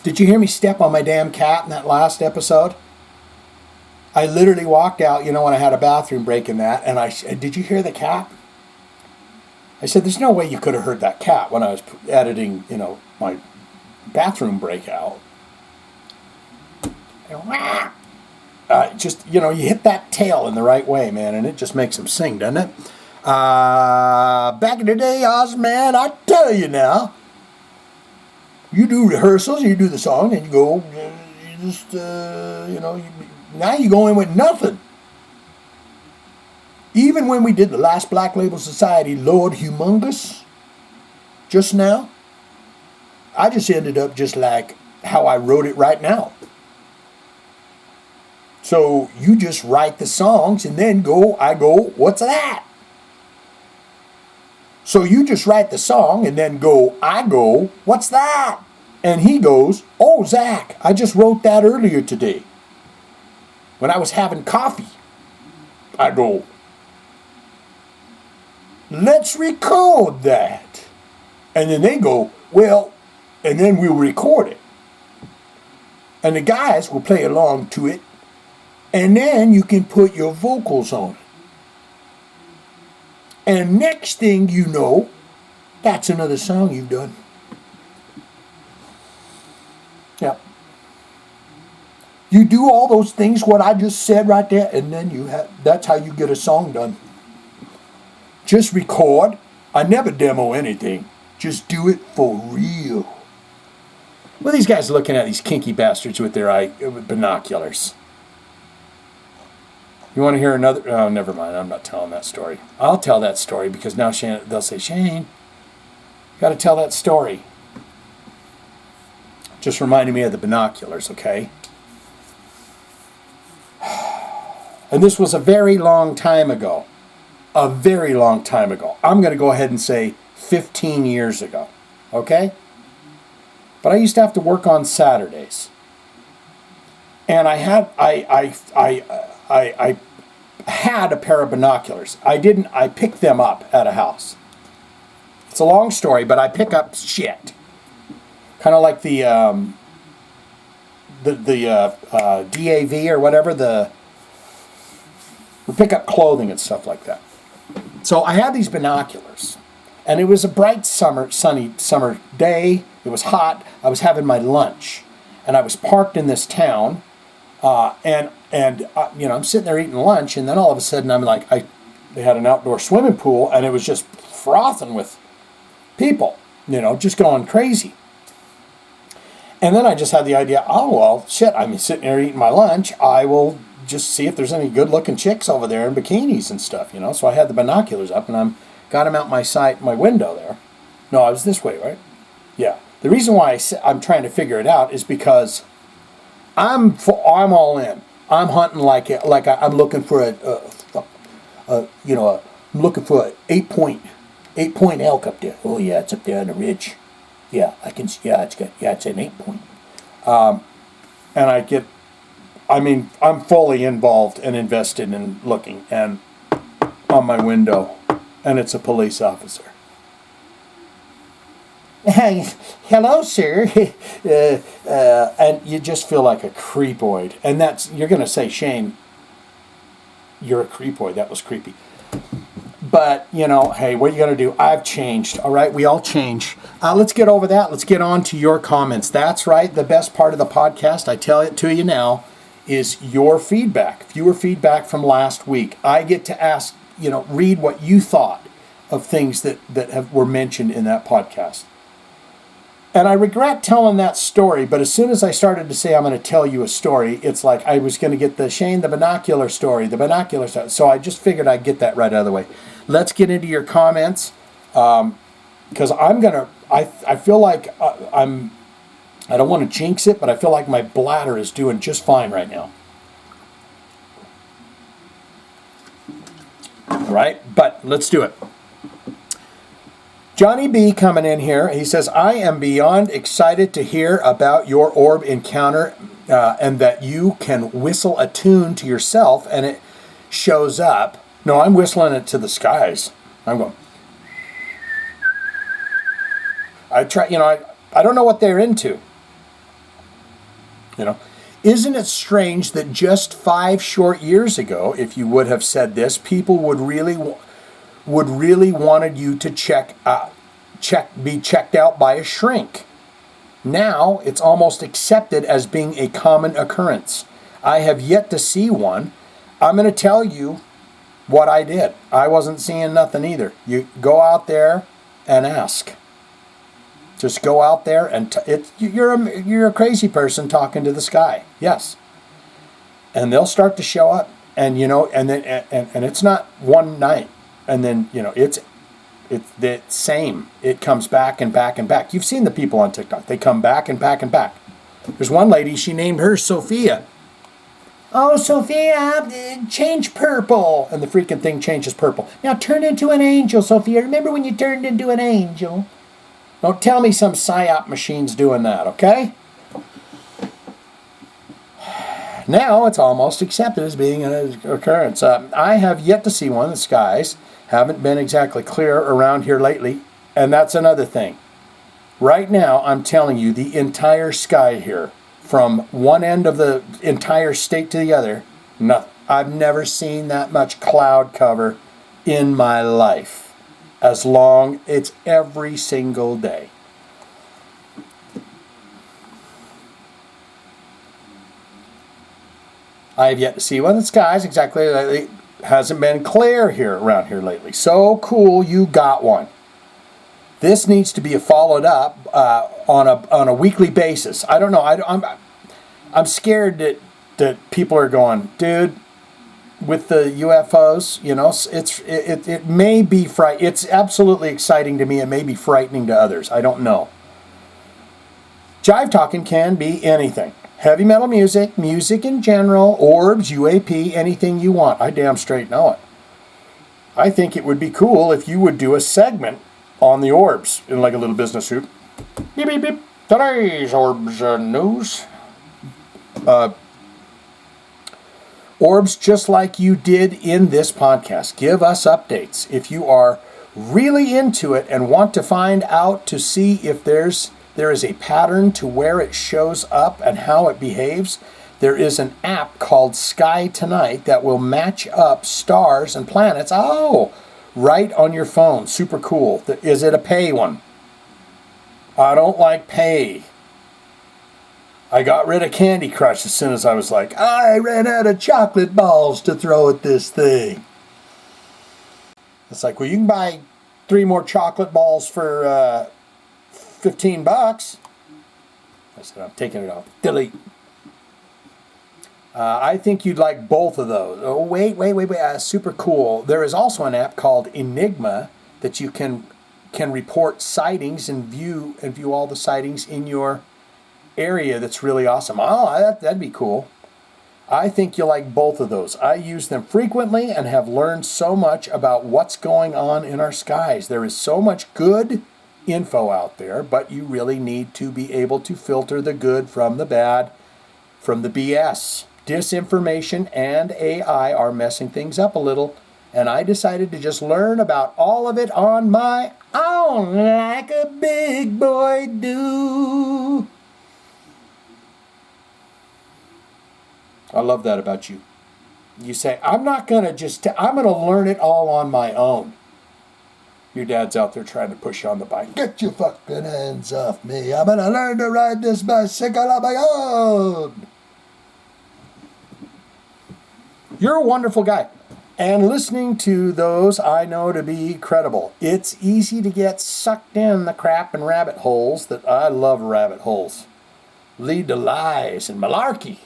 Did you hear me step on my damn cat in that last episode? I literally walked out, when I had a bathroom break in that, and I said, "Did you hear the cat?" I said, "There's no way you could have heard that cat when I was editing, my bathroom breakout." just, you hit that tail in the right way, man, and it just makes him sing, doesn't it? Back in the day, Oz, man, I tell you now, you do rehearsals, you do the song, and you go, you just, now you go in with nothing. Even when we did the last Black Label Society, Lord Humongous, just now, I just ended up just like how I wrote it right now. So you just write the songs and then I go, what's that? So you just write the song and then I go, what's that? And he goes, oh, Zakk, I just wrote that earlier today. When I was having coffee. I go, let's record that. And then they go, well, and then we'll record it. And the guys will play along to it. And then you can put your vocals on it. And next thing you know, that's another song you've done. Yep. You do all those things, what I just said right there, and then that's how you get a song done. Just record. I never demo anything. Just do it for real. Well, these guys are looking at these kinky bastards with their binoculars. You want to hear another? Oh, never mind. I'm not telling that story. I'll tell that story because now they'll say, Shane, got to tell that story. Just reminded me of the binoculars, okay? And this was a very long time ago. A very long time ago. I'm going to go ahead and say 15 years ago, okay? But I used to have to work on Saturdays. And I had a pair of binoculars. I picked them up at a house. It's a long story, but I pick up shit. Kind of like the DAV or whatever, we pick up clothing and stuff like that. So I had these binoculars, and it was a bright sunny summer day. It was hot. I was having my lunch, and I was parked in this town, and I'm sitting there eating lunch, and then all of a sudden I'm like, they had an outdoor swimming pool, and it was just frothing with people, just going crazy. And then I just had the idea, oh, well, shit, I'm sitting there eating my lunch. I will just see if there's any good-looking chicks over there in bikinis and stuff, So I had the binoculars up, and got them out my window there. No, I was this way, right? Yeah. The reason why I'm trying to figure it out is because I'm all in. I'm hunting like I'm looking for I'm looking for an 8-point elk up there. Oh yeah, it's up there on the ridge. Yeah, it's an 8-point. And I'm fully involved and invested in looking, and on my window, and it's a police officer. Hey, hello, sir. And you just feel like a creepoid. And you're going to say, Shane, you're a creepoid. That was creepy. But, hey, what are you going to do? I've changed, all right? We all change. Let's get over that. Let's get on to your comments. That's right. The best part of the podcast, I tell it to you now, is your feedback. Viewer feedback from last week. I get to ask, read what you thought of things that were mentioned in that podcast. And I regret telling that story, but as soon as I started to say I'm going to tell you a story, it's like I was going to get the Shane, the binocular story. So I just figured I'd get that right out of the way. Let's get into your comments, because I feel like I don't want to jinx it, but I feel like my bladder is doing just fine right now. All right, but let's do it. Johnny B coming in here. He says, I am beyond excited to hear about your orb encounter and that you can whistle a tune to yourself and it shows up. No, I'm whistling it to the skies. I'm going. I don't know what they're into. Isn't it strange that just 5 short years ago, if you would have said this, people would really wanted you to be checked out by a shrink. Now it's almost accepted as being a common occurrence. I have yet to see one. I'm going to tell you what I did. I wasn't seeing nothing either. You go out there and ask. Just go out there and you're a crazy person talking to the sky. Yes. And they'll start to show up, and and then and it's not one night, and then it's the same. It comes back and back and back. You've seen the people on TikTok. They come back and back and back. There's one lady, she named her Sophia. Oh, Sophia, change purple. And the freaking thing changes purple. Now turn into an angel, Sophia. Remember when you turned into an angel? Don't tell me some PSYOP machine's doing that, okay? Now it's almost accepted as being an occurrence. I have yet to see one. The skies haven't been exactly clear around here lately. And that's another thing. Right now, I'm telling you, the entire sky here, from one end of the entire state to the other, nothing. I've never seen that much cloud cover in my life. As long, it's every single day. I have yet to see one. The skies exactly lately hasn't been clear here around here lately. So cool, you got one. This needs to be followed up on a weekly basis. I don't know. I'm scared that people are going, dude. With the UFOs, it may be it's absolutely exciting to me. It may be frightening to others. I don't know. Jive Talkin can be anything. Heavy metal music, music in general, orbs, UAP, anything you want. I damn straight know it. I think it would be cool if you would do a segment on the orbs in like a little business suit. Beep, beep, beep. Today's orbs news. Orbs, just like you did in this podcast. Give us updates. If you are really into it and want to find out to see if there is a pattern to where it shows up and how it behaves, there is an app called Sky Tonight that will match up stars and planets. Oh, right on your phone. Super cool. Is it a pay one? I don't like pay. I got rid of Candy Crush as soon as I was like, I ran out of chocolate balls to throw at this thing. It's like, well, you can buy 3 more chocolate balls for $15. I said, I'm taking it off. Delete. I think you'd like both of those. Oh, wait. Super cool. There is also an app called Enigma that you can report sightings and view all the sightings in your area. That's really awesome. Oh, that'd be cool. I think you'll like both of those. I use them frequently and have learned so much about what's going on in our skies. There is so much good info out there, but you really need to be able to filter the good from the bad, from the BS. Disinformation and AI are messing things up a little, and I decided to just learn about all of it on my own, like a big boy do. I love that about you. You say, I'm not going to I'm going to learn it all on my own. Your dad's out there trying to push you on the bike. Get your fucking hands off me. I'm going to learn to ride this bicycle on my own. You're a wonderful guy. And listening to those, I know to be credible. It's easy to get sucked in the crap and rabbit holes that I love rabbit holes. Lead to lies and malarkey.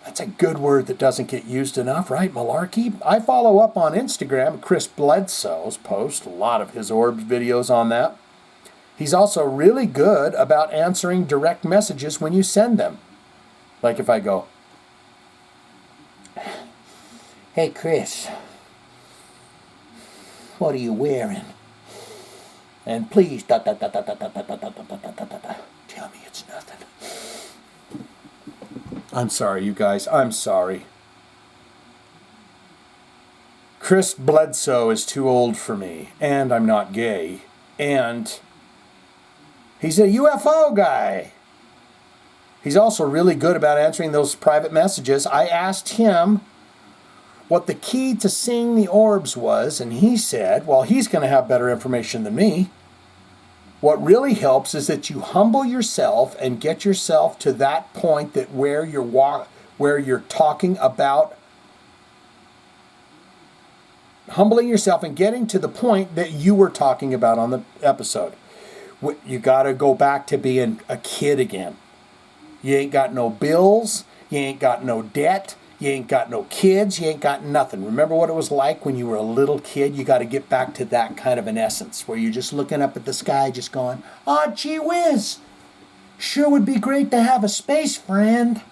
That's a good word that doesn't get used enough, right? Malarkey. I follow up on Instagram Chris Bledsoe's post, a lot of his orbs videos on that. He's also really good about answering direct messages when you send them. Like if I go, hey Chris, what are you wearing? And please, tell me it's nothing. I'm sorry, you guys. I'm sorry. Chris Bledsoe is too old for me, and I'm not gay, and he's a UFO guy. He's also really good about answering those private messages. I asked him what the key to seeing the orbs was, and he said, well, he's going to have better information than me. What really helps is that you humble yourself and get yourself to that point that where you're talking about humbling yourself and getting to the point that you were talking about on the episode. You got to go back to being a kid again. You ain't got no bills. You ain't got no debt. You ain't got no kids. You ain't got nothing. Remember what it was like when you were a little kid? You got to get back to that kind of an essence where you're just looking up at the sky just going, oh, gee whiz. Sure would be great to have a space friend.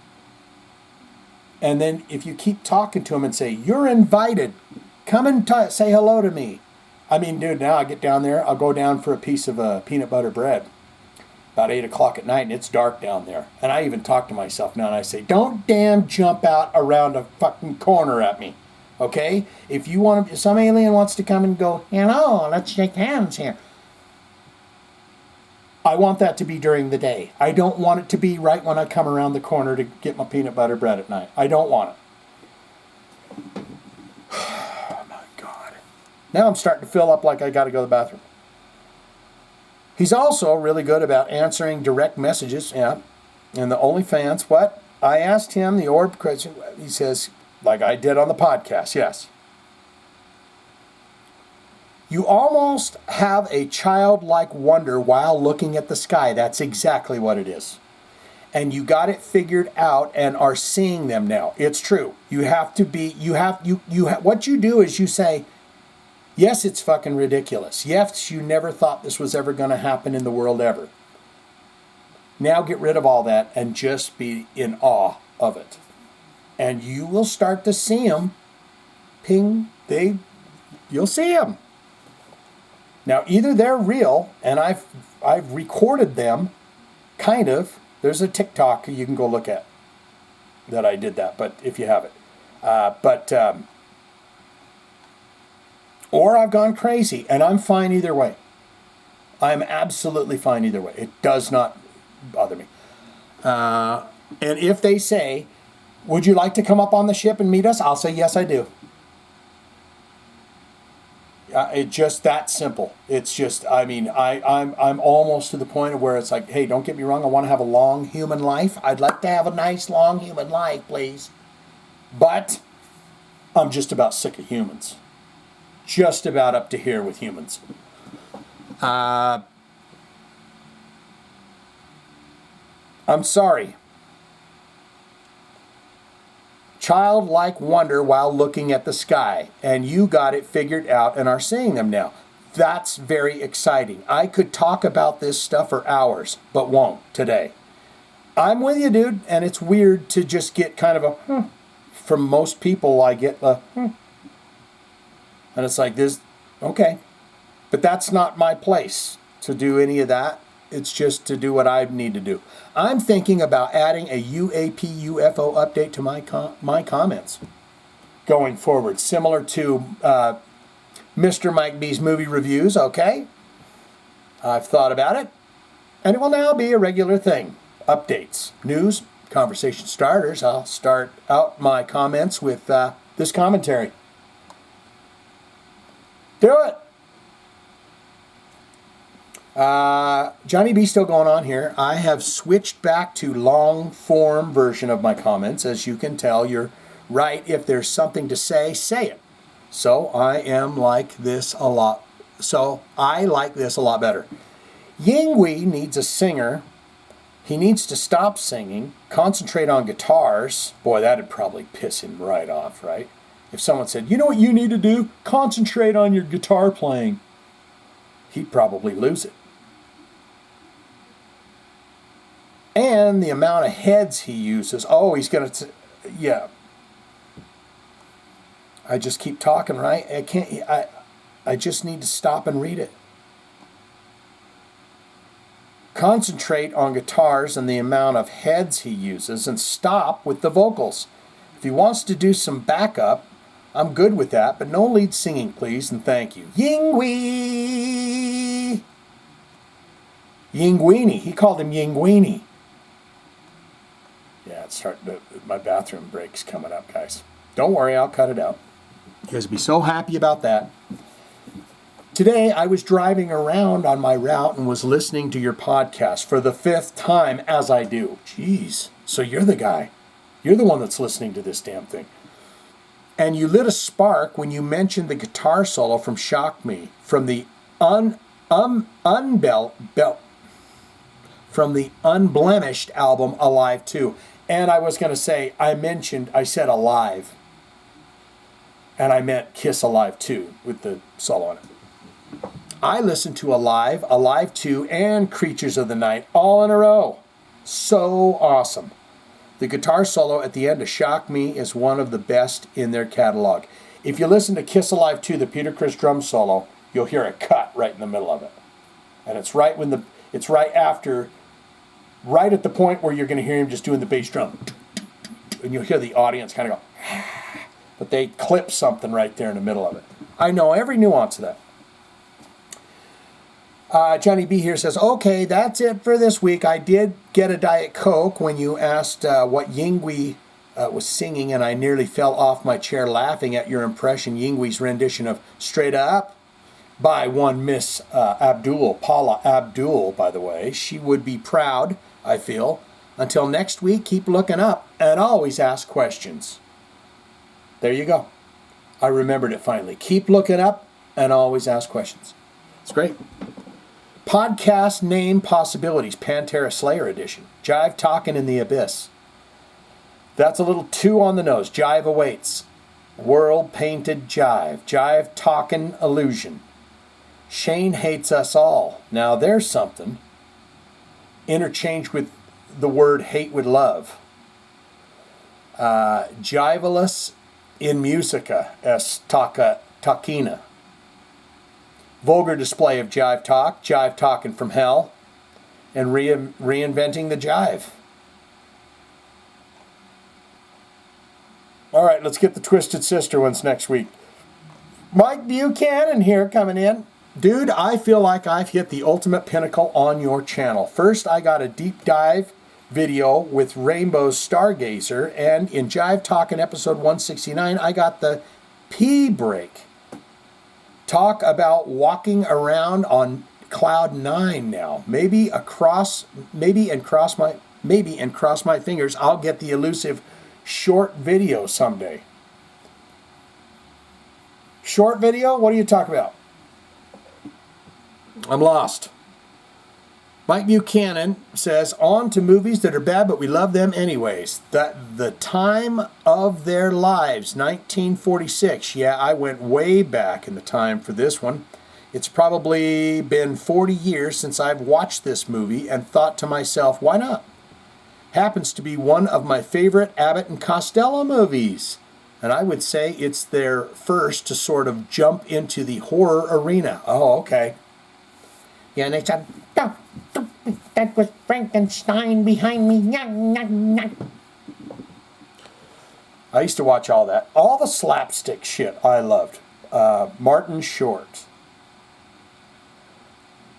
And then if you keep talking to them and say, you're invited. Come and say hello to me. I mean, dude, now I get down there. I'll go down for a piece of peanut butter bread. About 8 o'clock at night, and it's dark down there. And I even talk to myself now, and I say, don't damn jump out around a fucking corner at me, okay? If some alien wants to come and go, hello, let's shake hands here. I want that to be during the day. I don't want it to be right when I come around the corner to get my peanut butter bread at night. I don't want it. Oh, my God. Now I'm starting to fill up like I got to go to the bathroom. He's also really good about answering direct messages, yeah. And the OnlyFans, what? I asked him the orb question. He says, like I did on the podcast, yes. You almost have a childlike wonder while looking at the sky. That's exactly what it is. And you got it figured out and are seeing them now. It's true. You have to be, what you do is you say, yes, it's fucking ridiculous. Yes, you never thought this was ever going to happen in the world ever. Now get rid of all that and just be in awe of it. And you will start to see them. Ping, you'll see them. Now either they're real, and I've recorded them, kind of. There's a TikTok you can go look at that I did that, but if you have it. Or I've gone crazy, and I'm fine either way. I'm absolutely fine either way. It does not bother me. And if they say, would you like to come up on the ship and meet us? I'll say, yes, I do. It's just that simple. It's just, I mean, I'm almost to the point of where it's like, hey, don't get me wrong. I want to have a long human life. I'd like to have a nice long human life, please. But I'm just about sick of humans. Just about up to here with humans. I'm sorry. Childlike wonder while looking at the sky. And you got it figured out and are seeing them now. That's very exciting. I could talk about this stuff for hours, but won't today. I'm with you, dude. And it's weird to just get kind of a, From most people, I get the, And it's like this, okay. But that's not my place to do any of that. It's just to do what I need to do. I'm thinking about adding a UAP UFO update to my comments going forward, similar to Mr. Mike B's movie reviews, okay? I've thought about it, and it will now be a regular thing. Updates, news, conversation starters. I'll start out my comments with this commentary. Do it. Johnny B still going on here. I have switched back to long form version of my comments. As you can tell, you're right. If there's something to say, say it. So I like this a lot better. Yingui needs a singer. He needs to stop singing, concentrate on guitars. Boy, that'd probably piss him right off, right? If someone said, you know what you need to do? Concentrate on your guitar playing. He'd probably lose it. And the amount of heads he uses. Oh, he's going to, yeah. I just keep talking, right? I just need to stop and read it. Concentrate on guitars and the amount of heads he uses and stop with the vocals. If he wants to do some backup, I'm good with that, but no lead singing, please, and thank you. Yingui! Yingweenie. He called him Yingweenie. Yeah, it's starting my bathroom break's coming up, guys. Don't worry, I'll cut it out. You guys will be so happy about that. Today, I was driving around on my route and was listening to your podcast for the 5th time, as I do. Jeez. So you're the guy. You're the one that's listening to this damn thing. And you lit a spark when you mentioned the guitar solo from Shock Me from the unblemished album Alive 2. And I was going to say, I said Alive. And I meant Kiss Alive 2 with the solo on it. I listened to Alive, Alive 2, and Creatures of the Night all in a row. So awesome. The guitar solo at the end of Shock Me is one of the best in their catalog. If you listen to Kiss Alive 2, the Peter Criss drum solo, you'll hear a cut right in the middle of it. And it's right at the point where you're going to hear him just doing the bass drum. And you'll hear the audience kind of go, but they clip something right there in the middle of it. I know every nuance of that. Johnny B here says, okay, that's it for this week. I did get a Diet Coke when you asked what Yingwi was singing, and I nearly fell off my chair laughing at your impression, Yingwi's rendition of Straight Up by one Miss Abdul, Paula Abdul, by the way. She would be proud, I feel. Until next week, keep looking up and always ask questions. There you go. I remembered it finally. Keep looking up and always ask questions. It's great. Podcast name possibilities, Pantera Slayer edition. Jive Talkin in the Abyss. That's a little too on the nose. Jive awaits. World Painted Jive. Jive Talkin Illusion. Shane Hates Us All. Now there's something. Interchange with the word hate with love. Jiveless in Musica es Talkina. Vulgar display of Jive Talkin from hell, and reinventing the jive. All right, let's get the Twisted Sister ones next week. Mike Buchanan here coming in. Dude, I feel like I've hit the ultimate pinnacle on your channel. First, I got a deep dive video with Rainbow's Stargazer, and in Jive Talkin episode 169, I got the pee break. Talk about walking around on cloud 9 now. Maybe and cross my fingers, I'll get the elusive short video someday. Short video? What are you talking about? I'm lost. Mike Buchanan says, on to movies that are bad, but we love them anyways. The Time of Their Lives, 1946. Yeah, I went way back in the time for this one. It's probably been 40 years since I've watched this movie and thought to myself, why not? Happens to be one of my favorite Abbott and Costello movies. And I would say it's their first to sort of jump into the horror arena. Oh, okay. Yeah, and they said, that was Frankenstein behind me. I used to watch all that. All the slapstick shit I loved. Martin Short.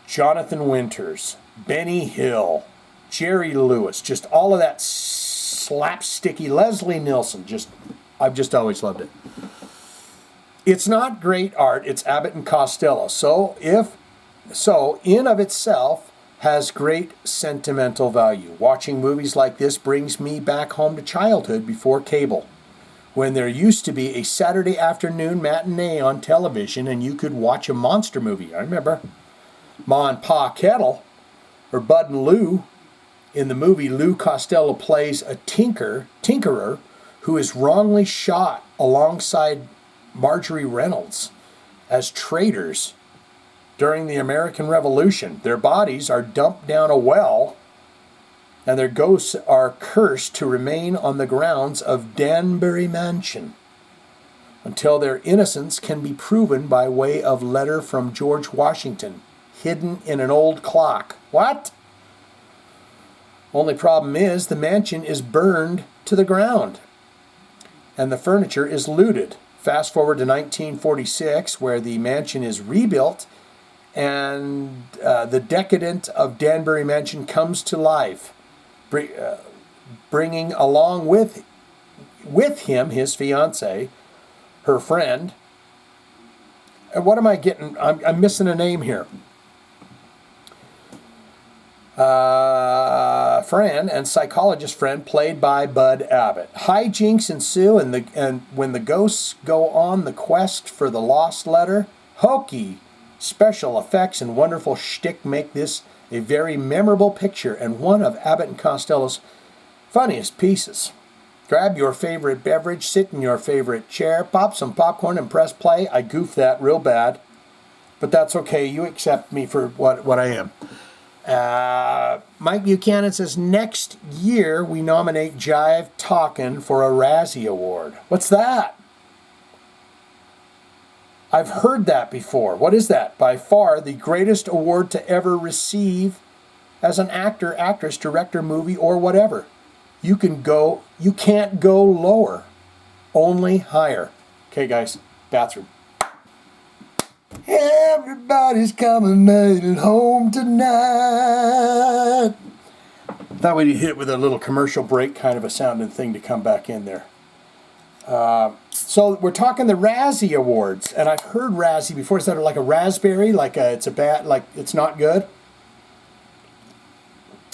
Jonathan Winters. Benny Hill. Jerry Lewis. Just all of that slapsticky. Leslie Nielsen. I've just always loved it. It's not great art. It's Abbott and Costello. So in of itself has great sentimental value. Watching movies like this brings me back home to childhood before cable, when there used to be a Saturday afternoon matinee on television and you could watch a monster movie. I remember Ma and Pa Kettle, or Bud and Lou. In the movie, Lou Costello plays a tinkerer who is wrongly shot alongside Marjorie Reynolds as traitors during the American Revolution. Their bodies are dumped down a well, and their ghosts are cursed to remain on the grounds of Danbury Mansion until their innocence can be proven by way of letter from George Washington, hidden in an old clock. What? Only problem is the mansion is burned to the ground, and the furniture is looted. Fast forward to 1946, where the mansion is rebuilt, and the decadent of Danbury Mansion comes to life, bringing along with him his fiance, her friend, what am I getting? I'm missing a name here. Friend and psychologist friend played by Bud Abbott. Hijinks ensue, and when the ghosts go on the quest for the lost letter, hokey special effects and wonderful shtick make this a very memorable picture and one of Abbott and Costello's funniest pieces. Grab your favorite beverage, sit in your favorite chair, pop some popcorn, and press play. I goofed that real bad, but that's okay. You accept me for what I am. Mike Buchanan says, next year we nominate Jive Talkin for a Razzie Award. What's that? I've heard that before. What is that? By far the greatest award to ever receive as an actor, actress, director, movie, or whatever. You can't go lower, only higher. Okay, guys, bathroom. Everybody's coming home tonight. Thought we'd hit it with a little commercial break kind of a sounding thing to come back in there. So we're talking the Razzie Awards, and I've heard Razzie before. Is that like a raspberry? Like it's not good?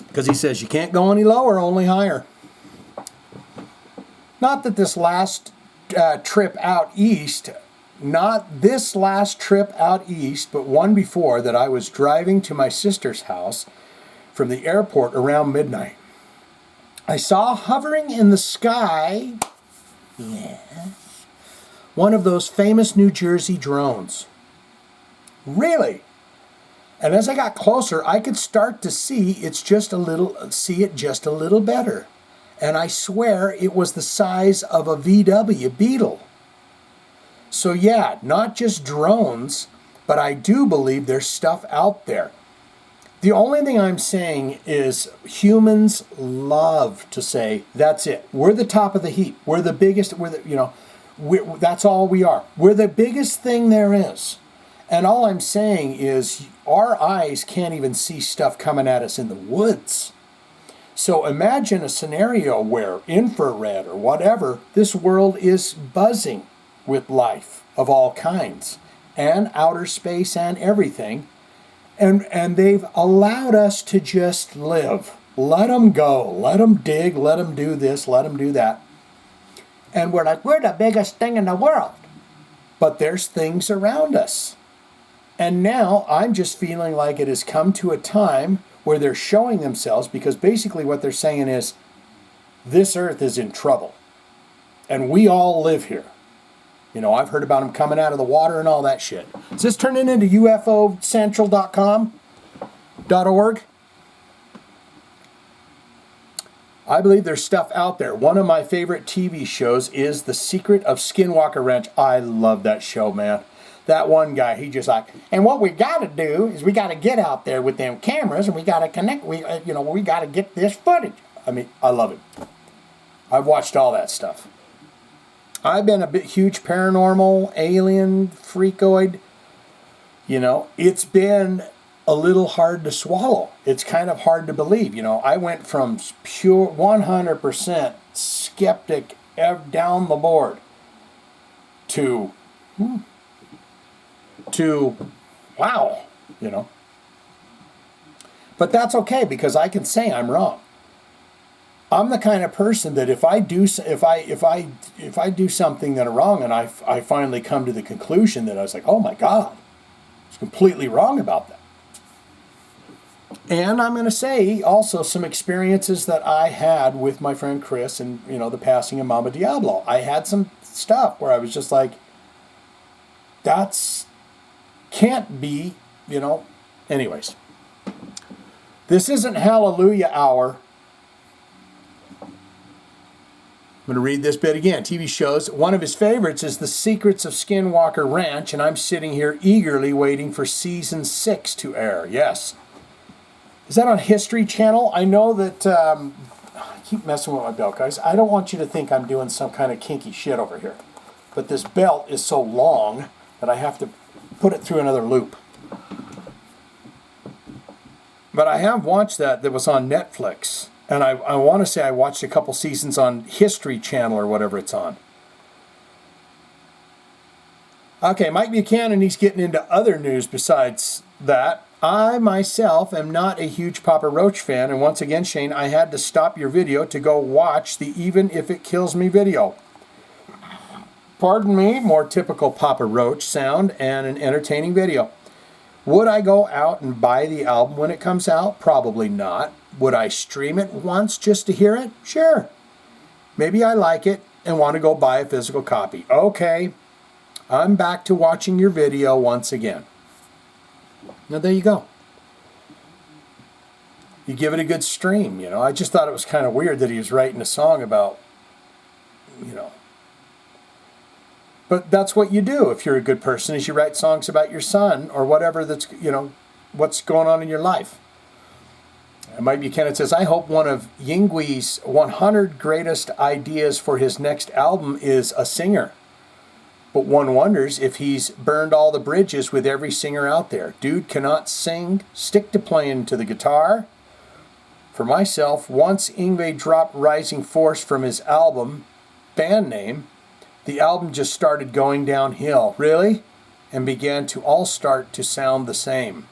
Because he says you can't go any lower, only higher. Not that this last trip out east, but one before that I was driving to my sister's house from the airport around midnight. I saw hovering in the sky, yes, one of those famous New Jersey drones. Really? And as I got closer, I could start to see it just a little better. And I swear it was the size of a VW Beetle. So yeah, not just drones, but I do believe there's stuff out there. The only thing I'm saying is humans love to say, that's it. We're the top of the heap. We're the biggest, that's all we are. We're the biggest thing there is. And all I'm saying is our eyes can't even see stuff coming at us in the woods. So imagine a scenario where infrared or whatever, this world is buzzing with life of all kinds and outer space and everything. And they've allowed us to just live. Let them go. Let them dig. Let them do this. Let them do that. And we're like, we're the biggest thing in the world. But there's things around us. And now I'm just feeling like it has come to a time where they're showing themselves, because basically what they're saying is, this earth is in trouble. And we all live here. I've heard about them coming out of the water and all that shit. Is this turning into UFOcentral.com.org? I believe there's stuff out there. One of my favorite TV shows is The Secret of Skinwalker Ranch. I love that show, man. That one guy, he just like, and what we got to do is we got to get out there with them cameras and we got to connect. We got to get this footage. I mean, I love it. I've watched all that stuff. I've been a huge paranormal, alien, freakoid. It's been a little hard to swallow. It's kind of hard to believe. I went from pure 100% skeptic down the board to wow, But that's okay, because I can say I'm wrong. I'm the kind of person that if I do something that I'm wrong, and I finally come to the conclusion that I was like, oh my God, I was completely wrong about that. And I'm going to say also some experiences that I had with my friend Chris and, the passing of Mama Diablo. I had some stuff where I was just like, can't be, anyways. This isn't Hallelujah Hour. I'm going to read this bit again. TV shows. One of his favorites is The Secrets of Skinwalker Ranch, and I'm sitting here eagerly waiting for season 6 to air. Yes. Is that on History Channel? I know that, I keep messing with my belt, guys. I don't want you to think I'm doing some kind of kinky shit over here. But this belt is so long that I have to put it through another loop. But I have watched that was on Netflix. And I want to say I watched a couple seasons on History Channel or whatever it's on. Okay, Mike Buchanan, he's getting into other news besides that. I myself am not a huge Papa Roach fan, and once again, Shane, I had to stop your video to go watch the Even If It Kills Me video. Pardon me, more typical Papa Roach sound and an entertaining video. Would I go out and buy the album when it comes out? Probably not. Would I stream it once just to hear it? Sure. Maybe I like it and want to go buy a physical copy. Okay, I'm back to watching your video once again. Now there you go. You give it a good stream, you know. I just thought it was kind of weird that he was writing a song about, you know. But that's what you do if you're a good person, is you write songs about your son or whatever that's, you know, what's going on in your life. And Mike Buchanan says, I hope one of Yingwe's 100 greatest ideas for his next album is a singer. But one wonders if he's burned all the bridges with every singer out there. Dude cannot sing, stick to playing to the guitar. For myself, once Yngwie dropped Rising Force from his album, band name, the album just started going downhill. Really? And began to all start to sound the same.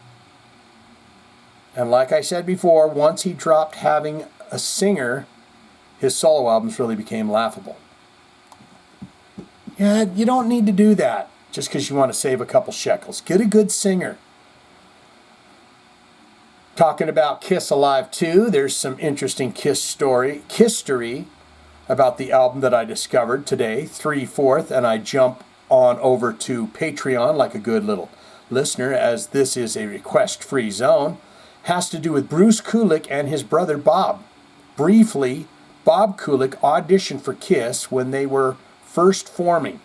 And like I said before, once he dropped having a singer, his solo albums really became laughable. Yeah, you don't need to do that just because you want to save a couple shekels. Get a good singer. Talking about Kiss Alive 2, there's some interesting Kiss history about the album that I discovered today, 3/4, and I jump on over to Patreon like a good little listener, as this is a request-free zone. Has to do with Bruce Kulick and his brother Bob. Briefly, Bob Kulick auditioned for Kiss when they were first forming.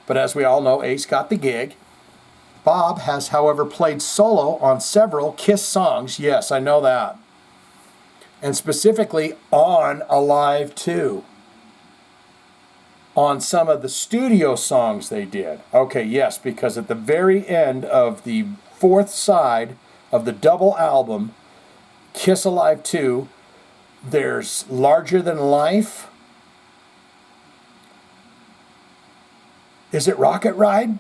But as we all know, Ace got the gig. Bob has, however, played solo on several Kiss songs. Yes, I know that. And specifically on Alive 2. On some of the studio songs they did. Okay, yes, because at the very end of the 4th side of the double album, Kiss Alive 2, there's Larger Than Life. Is it Rocket Ride?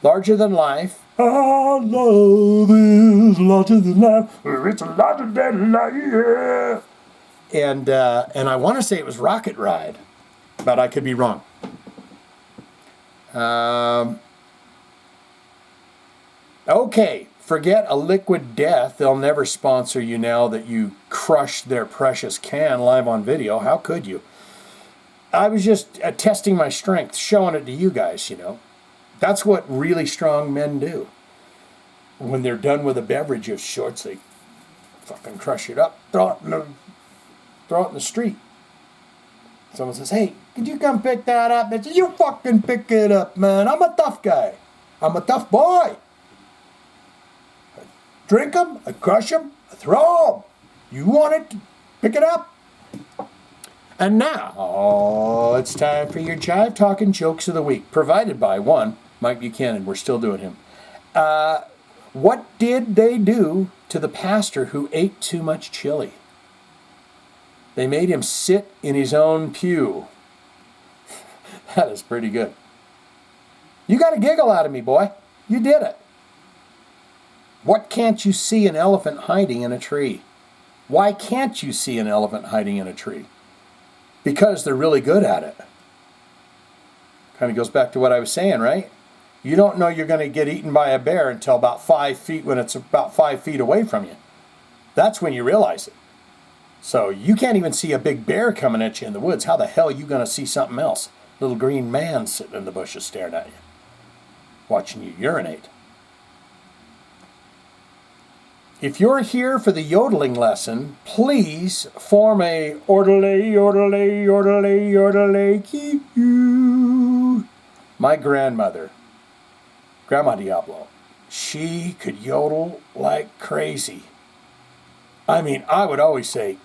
Larger Than Life. Our love is larger than life. It's larger than life. Yeah. And I want to say it was Rocket Ride, but I could be wrong. Okay, forget A Liquid Death. They'll never sponsor you now that you crushed their precious can live on video. How could you? I was just testing my strength, showing it to you guys, you know. That's what really strong men do. When they're done with a beverage of sorts, they fucking crush it up, throw it in the street. Someone says, hey, could you come pick that up? They say, you fucking pick it up, man. I'm a tough guy. I'm a tough boy. I drink them, I crush them, I throw them. You want it? Pick it up. And now, it's time for your Jive Talkin' Jokes of the Week, provided by one, Mike Buchanan. We're still doing him. What did they do to the pastor who ate too much chili? They made him sit in his own pew. That is pretty good. You got a giggle out of me, boy. You did it. What can't you see an elephant hiding in a tree? Why can't you see an elephant hiding in a tree? Because they're really good at it. Kind of goes back to what I was saying, right? You don't know you're going to get eaten by a bear until about 5 feet, when it's about 5 feet away from you. That's when you realize it. So you can't even see a big bear coming at you in the woods. How the hell are you going to see something else? Little green man sitting in the bushes staring at you, watching you urinate. If you're here for the yodeling lesson, please form a orderly, orderly, orderly, orderly, keep you. My grandmother, Grandma Diablo, she could yodel like crazy. I mean, I would always say,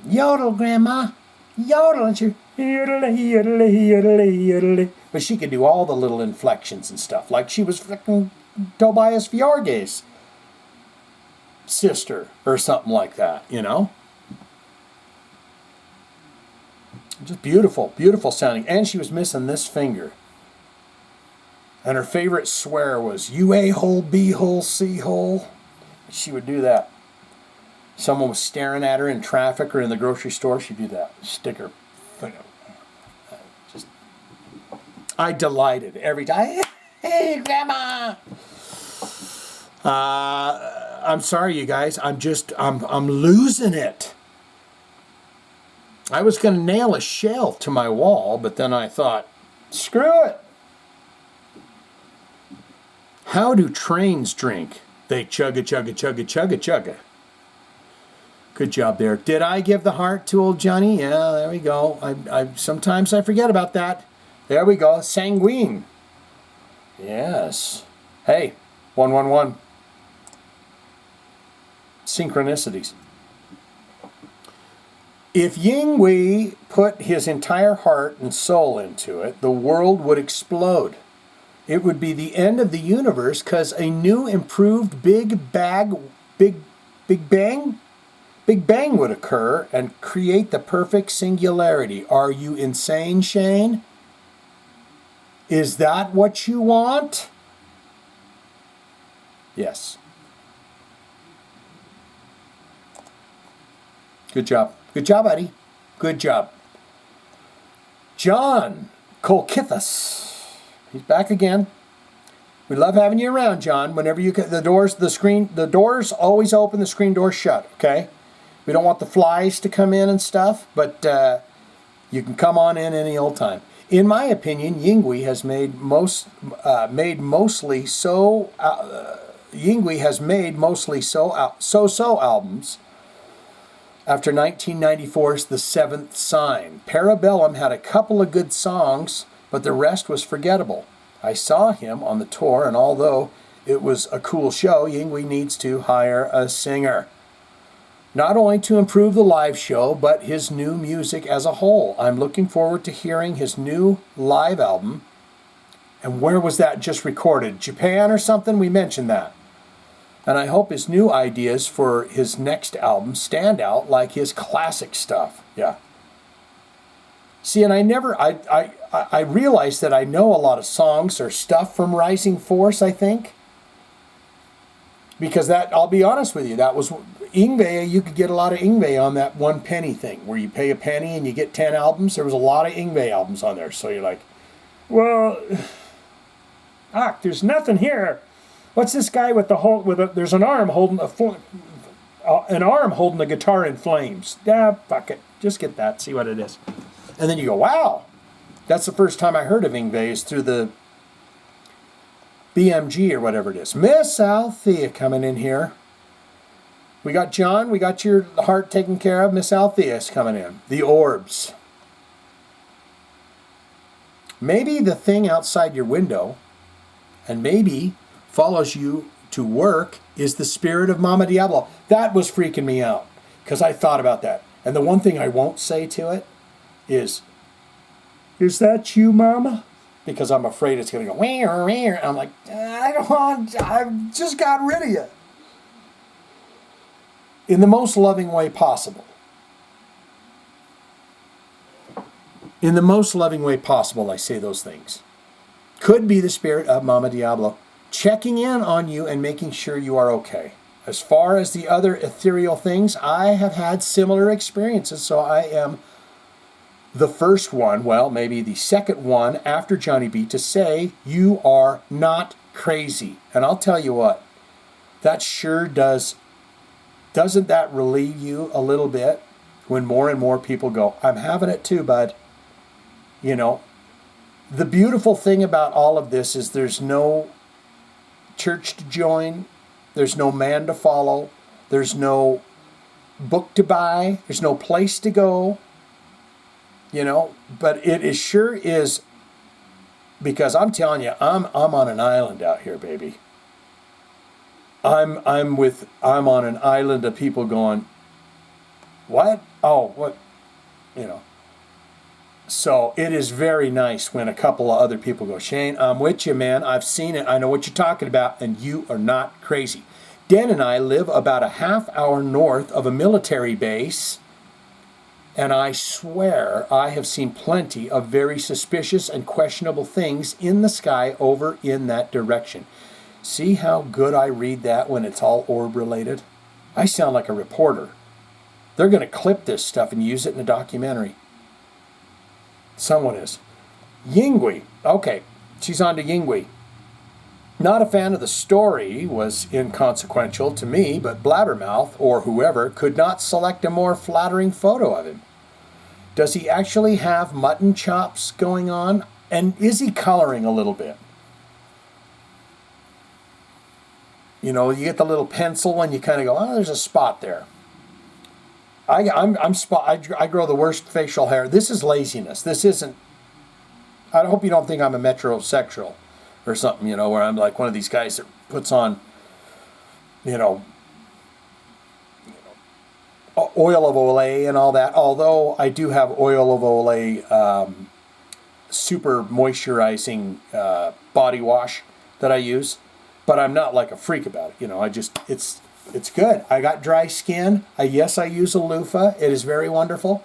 yodel, Grandma, yodel, and she, yodelay, yodelay, yodelay, yodelay. But she could do all the little inflections and stuff, like she was freaking Tobias Fiorge's sister or something like that, you know? Just beautiful, beautiful sounding. And she was missing this finger. And her favorite swear was, you A-hole, B-hole, C-hole. She would do that. Someone was staring at her in traffic or in the grocery store, she'd do that. Stick her finger. I delighted every time. Hey, Grandma! I'm sorry, you guys. I'm losing it. I was going to nail a shelf to my wall, but then I thought, screw it. How do trains drink? They chugga, chugga, chugga, chugga, chugga. Good job there. Did I give the heart to old Johnny? Yeah, there we go. Sometimes I forget about that. There we go. Sanguine. Yes. Hey, 111. Synchronicities. If Yinghui put his entire heart and soul into it, the world would explode. It would be the end of the universe because a new improved Big Bang would occur and create the perfect singularity. Are you insane, Shane? Is that what you want? Yes. Good job. Good job, buddy. Good job. John Kolkithus. He's back again. We love having you around, John. Whenever you get the doors always open, the screen doors shut, okay? We don't want the flies to come in and stuff, but you can come on in any old time. In my opinion, Yinghui has made mostly so albums. After 1994's The Seventh Sign, Parabellum had a couple of good songs, but the rest was forgettable. I saw him on the tour, and although it was a cool show, Yinghui needs to hire a singer. Not only to improve the live show, but his new music as a whole. I'm looking forward to hearing his new live album. And where was that just recorded? Japan or something? We mentioned that. And I hope his new ideas for his next album stand out like his classic stuff. Yeah. See, and I realized that I know a lot of songs or stuff from Rising Force, I think. Because that, I'll be honest with you, that was Yngwie. You could get a lot of Yngwie on that 1 penny thing, where you pay a penny and you get 10 albums. There was a lot of Yngwie albums on there. So you're like, well, there's nothing here. What's this guy with there's an arm holding the guitar in flames. Yeah, fuck it. Just get that, see what it is. And then you go, wow. That's the first time I heard of Yngwie is through the BMG or whatever it is. Miss Althea coming in here. We got John. We got your heart taken care of. Miss Althea is coming in. The Orbs. Maybe the thing outside your window, and maybe follows you to work, is the spirit of Mama Diablo. That was freaking me out because I thought about that. And the one thing I won't say to it is that you, Mama? Because I'm afraid it's going to go, where, where. I'm like, I've just got rid of you. In the most loving way possible. In the most loving way possible, I say those things. Could be the spirit of Mama Diablo checking in on you and making sure you are okay. As far as the other ethereal things, I have had similar experiences, so I am the first one, well, maybe the second one after Johnny B to say, you are not crazy. And I'll tell you what, that sure does. Doesn't that relieve you a little bit when more and more people go, I'm having it too, bud? You know, the beautiful thing about all of this is there's no church to join, there's no man to follow, there's no book to buy, there's no place to go, you know, but it sure is, because I'm telling you, I'm on an island out here, baby. I'm on an island of people going, what? Oh, what? You know. So it is very nice when a couple of other people go, Shane, I'm with you, man. I've seen it. I know what you're talking about, and you are not crazy. Dan and I live about a half hour north of a military base, And I swear I have seen plenty of very suspicious and questionable things in the sky over in that direction. See how good I read that when it's all orb related? I sound like a reporter. They're going to clip this stuff and use it in a documentary. Someone is. Yingui. Okay, she's on to Yingui. Not a fan of the story was inconsequential to me, but Blabbermouth, or whoever, could not select a more flattering photo of him. Does he actually have mutton chops going on? And is he coloring a little bit? You know, you get the little pencil and you kind of go, oh, there's a spot there. I grow the worst facial hair. This is laziness. This isn't, I hope you don't think I'm a metrosexual or something, you know, where I'm like one of these guys that puts on, you know, oil of Olay and all that. Although I do have oil of Olay super moisturizing body wash that I use, but I'm not like a freak about it. You know, it's good. I got dry skin. Yes, I use a loofah. It is very wonderful.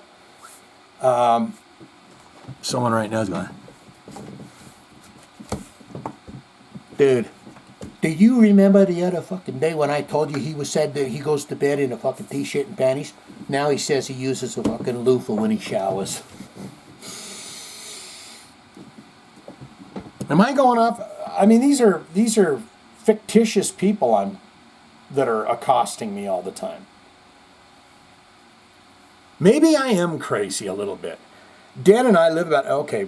Someone right now is going, dude, do you remember the other fucking day when I told you he said that he goes to bed in a fucking t-shirt and panties? Now he says he uses a fucking loofah when he showers. Am I going off? I mean, these are fictitious people that are accosting me all the time. Maybe I am crazy a little bit. Dan and I live about, okay,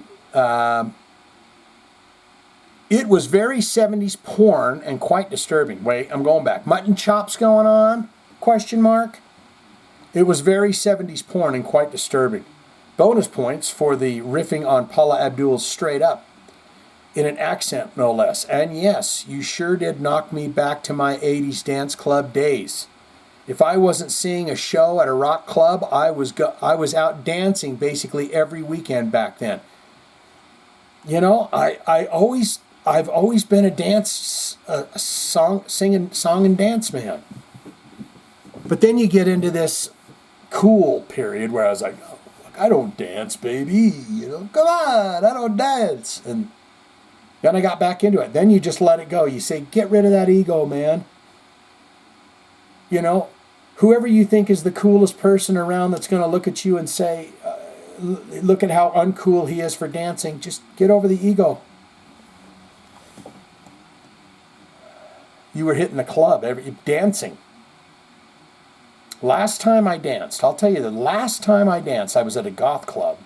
it was very 70s porn and quite disturbing. Wait, I'm going back. Mutton chops going on? Question mark. It was very 70s porn and quite disturbing. Bonus points for the riffing on Paula Abdul's Straight Up. In an accent, no less. And yes, you sure did knock me back to my 80s dance club days. If I wasn't seeing a show at a rock club, I was out dancing basically every weekend back then. You know, I've always been a song and dance man. But then you get into this cool period where I was like, oh, I don't dance, baby. You know, come on, I don't dance. And then I got back into it. Then you just let it go. You say, get rid of that ego, man. You know, whoever you think is the coolest person around that's going to look at you and say, look at how uncool he is for dancing. Just get over the ego. You were hitting the club, dancing. Last time I danced, I'll tell you the last time I danced, I was at a goth club.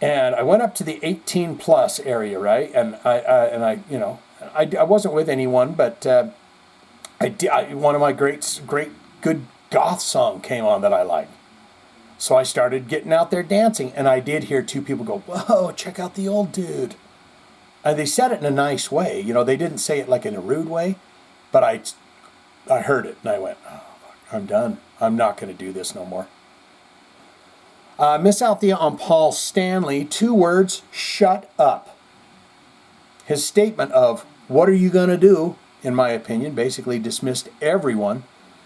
And I went up to the 18 plus area, right? And I wasn't with anyone, but one of my great good goth song came on that I liked. So I started getting out there dancing, and I did hear two people go, "Whoa, check out the old dude." And they said it in a nice way. You know, they didn't say it like in a rude way, but I heard it, and I went, "Oh, I'm done. I'm not going to do this no more." Miss Althea on Paul Stanley, 2 words, shut up. His statement of, what are you going to do, in my opinion, basically dismissed everyone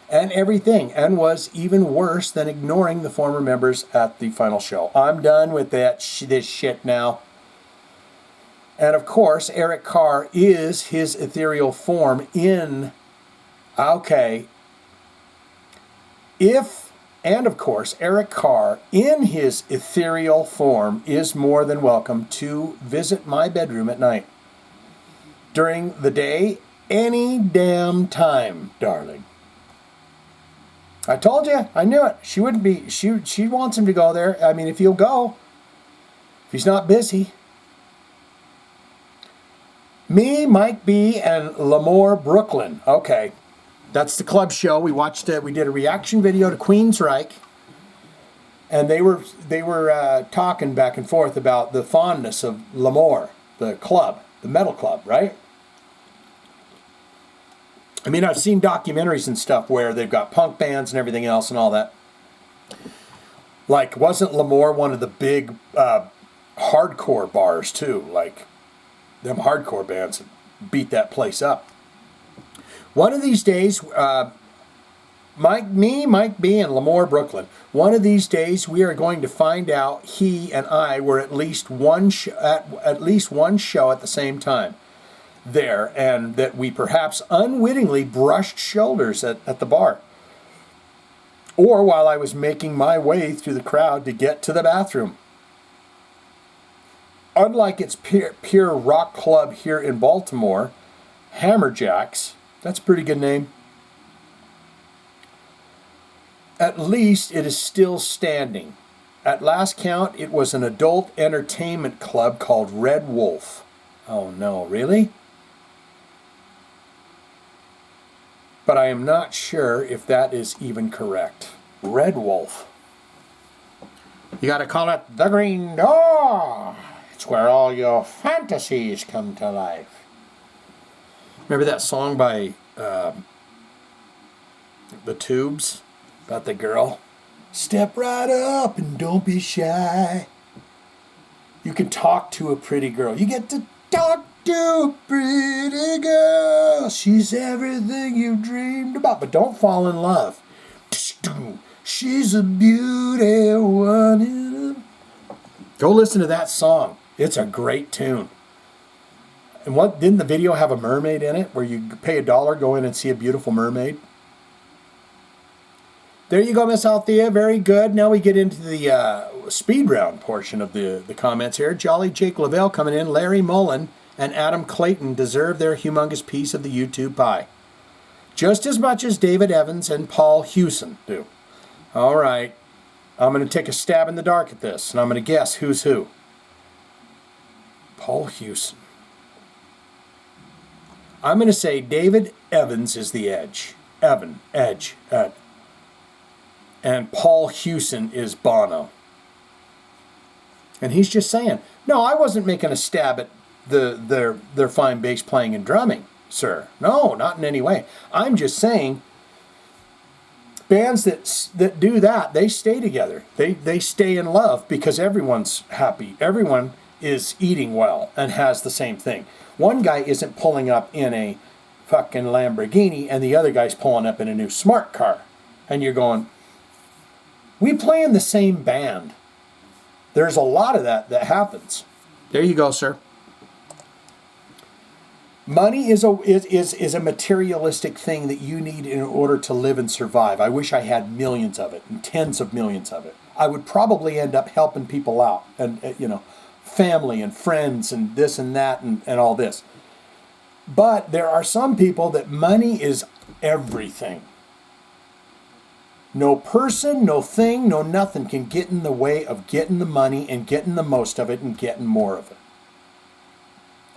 and everything, and was even worse than ignoring the former members at the final show. I'm done with this shit now. And of course, Eric Carr is his ethereal form in, okay, and of course, Eric Carr, in his ethereal form, is more than welcome to visit my bedroom at night. During the day, any damn time, darling. I told you, I knew it. She wouldn't be, she wants him to go there. I mean, if he'll go, if he's not busy. Me, Mike B, and L'Amour Brooklyn. Okay. That's the club show. We watched it. We did a reaction video to Queensryche, and they were talking back and forth about the fondness of L'Amour, the club, the metal club, right? I mean, I've seen documentaries and stuff where they've got punk bands and everything else and all that. Like, wasn't L'Amour one of the big hardcore bars too? Like, them hardcore bands beat that place up. One of these days, Mike B in Lemoore, Brooklyn. One of these days we are going to find out he and I were at least one show at the same time there, and that we perhaps unwittingly brushed shoulders at the bar, or while I was making my way through the crowd to get to the bathroom. Unlike its peer rock club here in Baltimore, Hammerjacks, that's a pretty good name, at least it is still standing. At last count, it was an adult entertainment club called Red Wolf. Oh no, really? But I am not sure if that is even correct. Red Wolf. You gotta call it the Green Door. It's where all your fantasies come to life. Remember that song by The Tubes about the girl? Step right up and don't be shy. You can talk to a pretty girl. You get to talk to a pretty girl. She's everything you dreamed about. But don't fall in love. She's a beauty one in a... Go listen to that song. It's a great tune. And what, didn't the video have a mermaid in it where you pay $1, go in and see a beautiful mermaid? There you go, Miss Althea. Very good. Now we get into the speed round portion of the comments here. Jolly Jake Lavelle coming in. Larry Mullen and Adam Clayton deserve their humongous piece of the YouTube pie. Just as much as David Evans and Paul Hewson do. All right. I'm going to take a stab in the dark at this, and I'm going to guess who's who. Paul Hewson. I'm going to say David Evans is the edge. Edge. And Paul Hewson is Bono. And he's just saying, no, I wasn't making a stab at their fine bass playing and drumming, sir. No, not in any way. I'm just saying bands that do that, they stay together. They stay in love because everyone's happy. Everyone is eating well and has the same thing. One guy isn't pulling up in a fucking Lamborghini and the other guy's pulling up in a new smart car. And you're going, we play in the same band. There's a lot of that happens. There you go, sir. Money is a materialistic thing that you need in order to live and survive. I wish I had millions of it and tens of millions of it. I would probably end up helping people out and, family and friends and this and that and all this. But there are some people that money is everything. No person, no thing, no nothing can get in the way of getting the money and getting the most of it and getting more of it.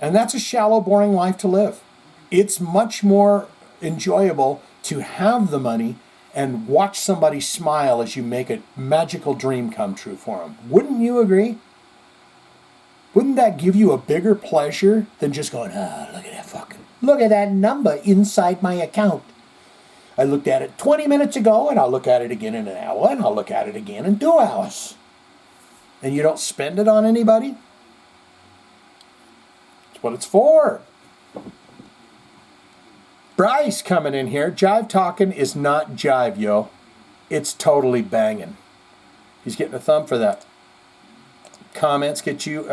And that's a shallow, boring life to live. It's much more enjoyable to have the money and watch somebody smile as you make a magical dream come true for them. Wouldn't you agree? Wouldn't that give you a bigger pleasure than just going, look at that number inside my account. I looked at it 20 minutes ago, and I'll look at it again in an hour, and I'll look at it again in 2 hours. And you don't spend it on anybody? That's what it's for. Bryce coming in here. Jive Talkin is not jive, yo. It's totally banging. He's getting a thumb for that. Compliments get you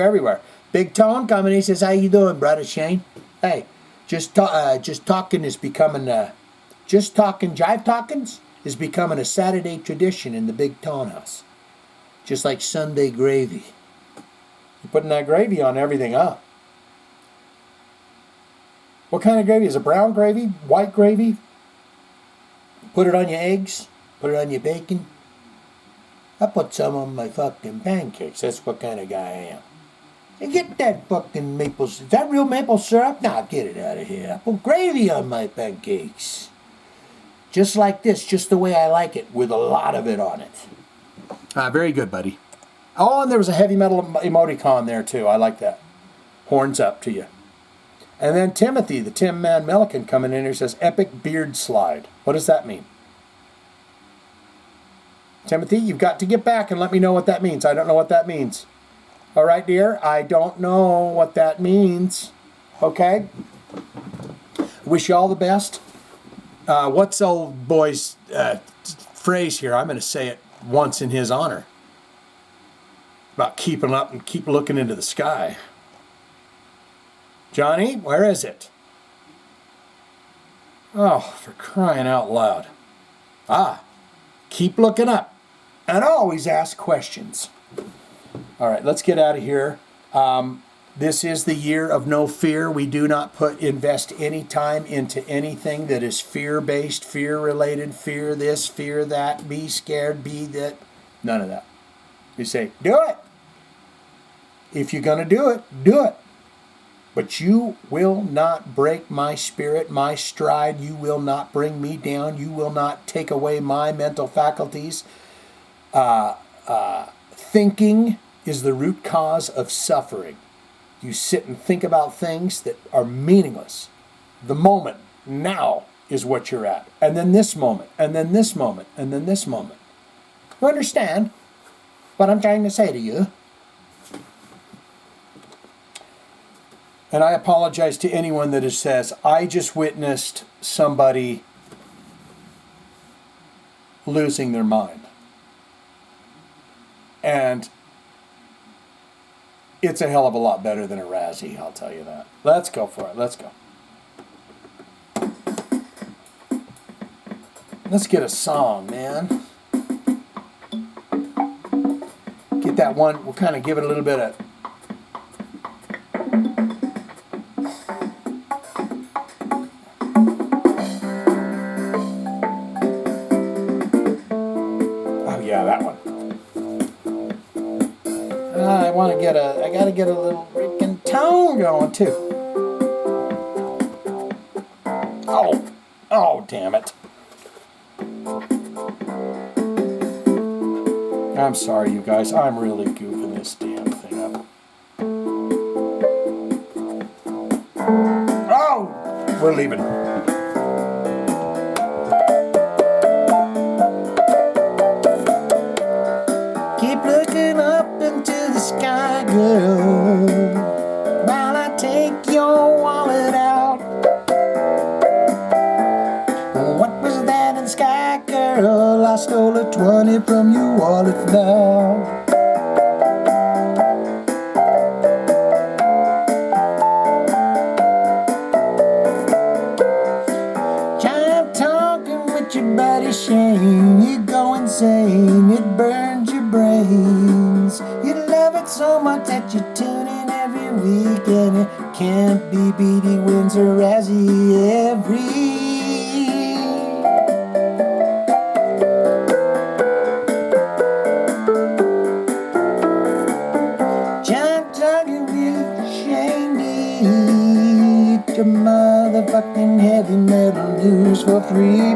everywhere. Big Tone coming in, he says, how you doing, brother Shane? Hey, just talking is becoming Jive Talkins is becoming a Saturday tradition in the Big Tone house. Just like Sunday gravy. You're putting that gravy on everything, huh? What kind of gravy? Is it brown gravy? White gravy? Put it on your eggs? Put it on your bacon? I put some on my fucking pancakes. That's what kind of guy I am. And get that fucking maple syrup. Is that real maple syrup? Nah, get it out of here. I put gravy on my pancakes. Just like this, just the way I like it, with a lot of it on it. Very good, buddy. Oh, and there was a heavy metal emoticon there, too. I like that. Horns up to you. And then Timothy, the Tim Man Milliken, coming in here, says, epic beard slide. What does that mean? Timothy, you've got to get back and let me know what that means. I don't know what that means. All right, dear? I don't know what that means. Okay? Wish you all the best. What's old boy's phrase here? I'm going to say it once in his honor. About keeping up and keep looking into the sky. Johnny, where is it? Oh, for crying out loud. Keep looking up. And always ask questions. All right, let's get out of here. This is the year of no fear. We do not invest any time into anything that is fear-based, fear-related, fear this, fear that, be scared, be that. None of that. We say, do it. If you're going to do it, do it. But you will not break my spirit, my stride. You will not bring me down. You will not take away my mental faculties. Thinking is the root cause of suffering. You sit and think about things that are meaningless. The moment, now, is what you're at. And then this moment, and then this moment, and then this moment. You understand what I'm trying to say to you? And I apologize to anyone that says, I just witnessed somebody losing their mind. And it's a hell of a lot better than a Razzie, I'll tell you that. Let's go for it. Let's go. Let's get a song, man. Get that one. We'll kind of give it a little bit of... Oh, yeah, that one. I gotta get a little freaking tone going too. Oh, damn it. I'm sorry, you guys. I'm really goofing this damn thing up. Oh, we're leaving. Keep looking up into the sky, girl, while I take your wallet out. What was that in the sky, girl? I stole a 20 from your wallet now. Jive talking with your buddy Shane. You go insane, it burns your brains. You love it so much that you tune in every week, and it can't be beat. He wins a Razzie every. Jive talking with Shane, the motherfucking heavy metal news for free.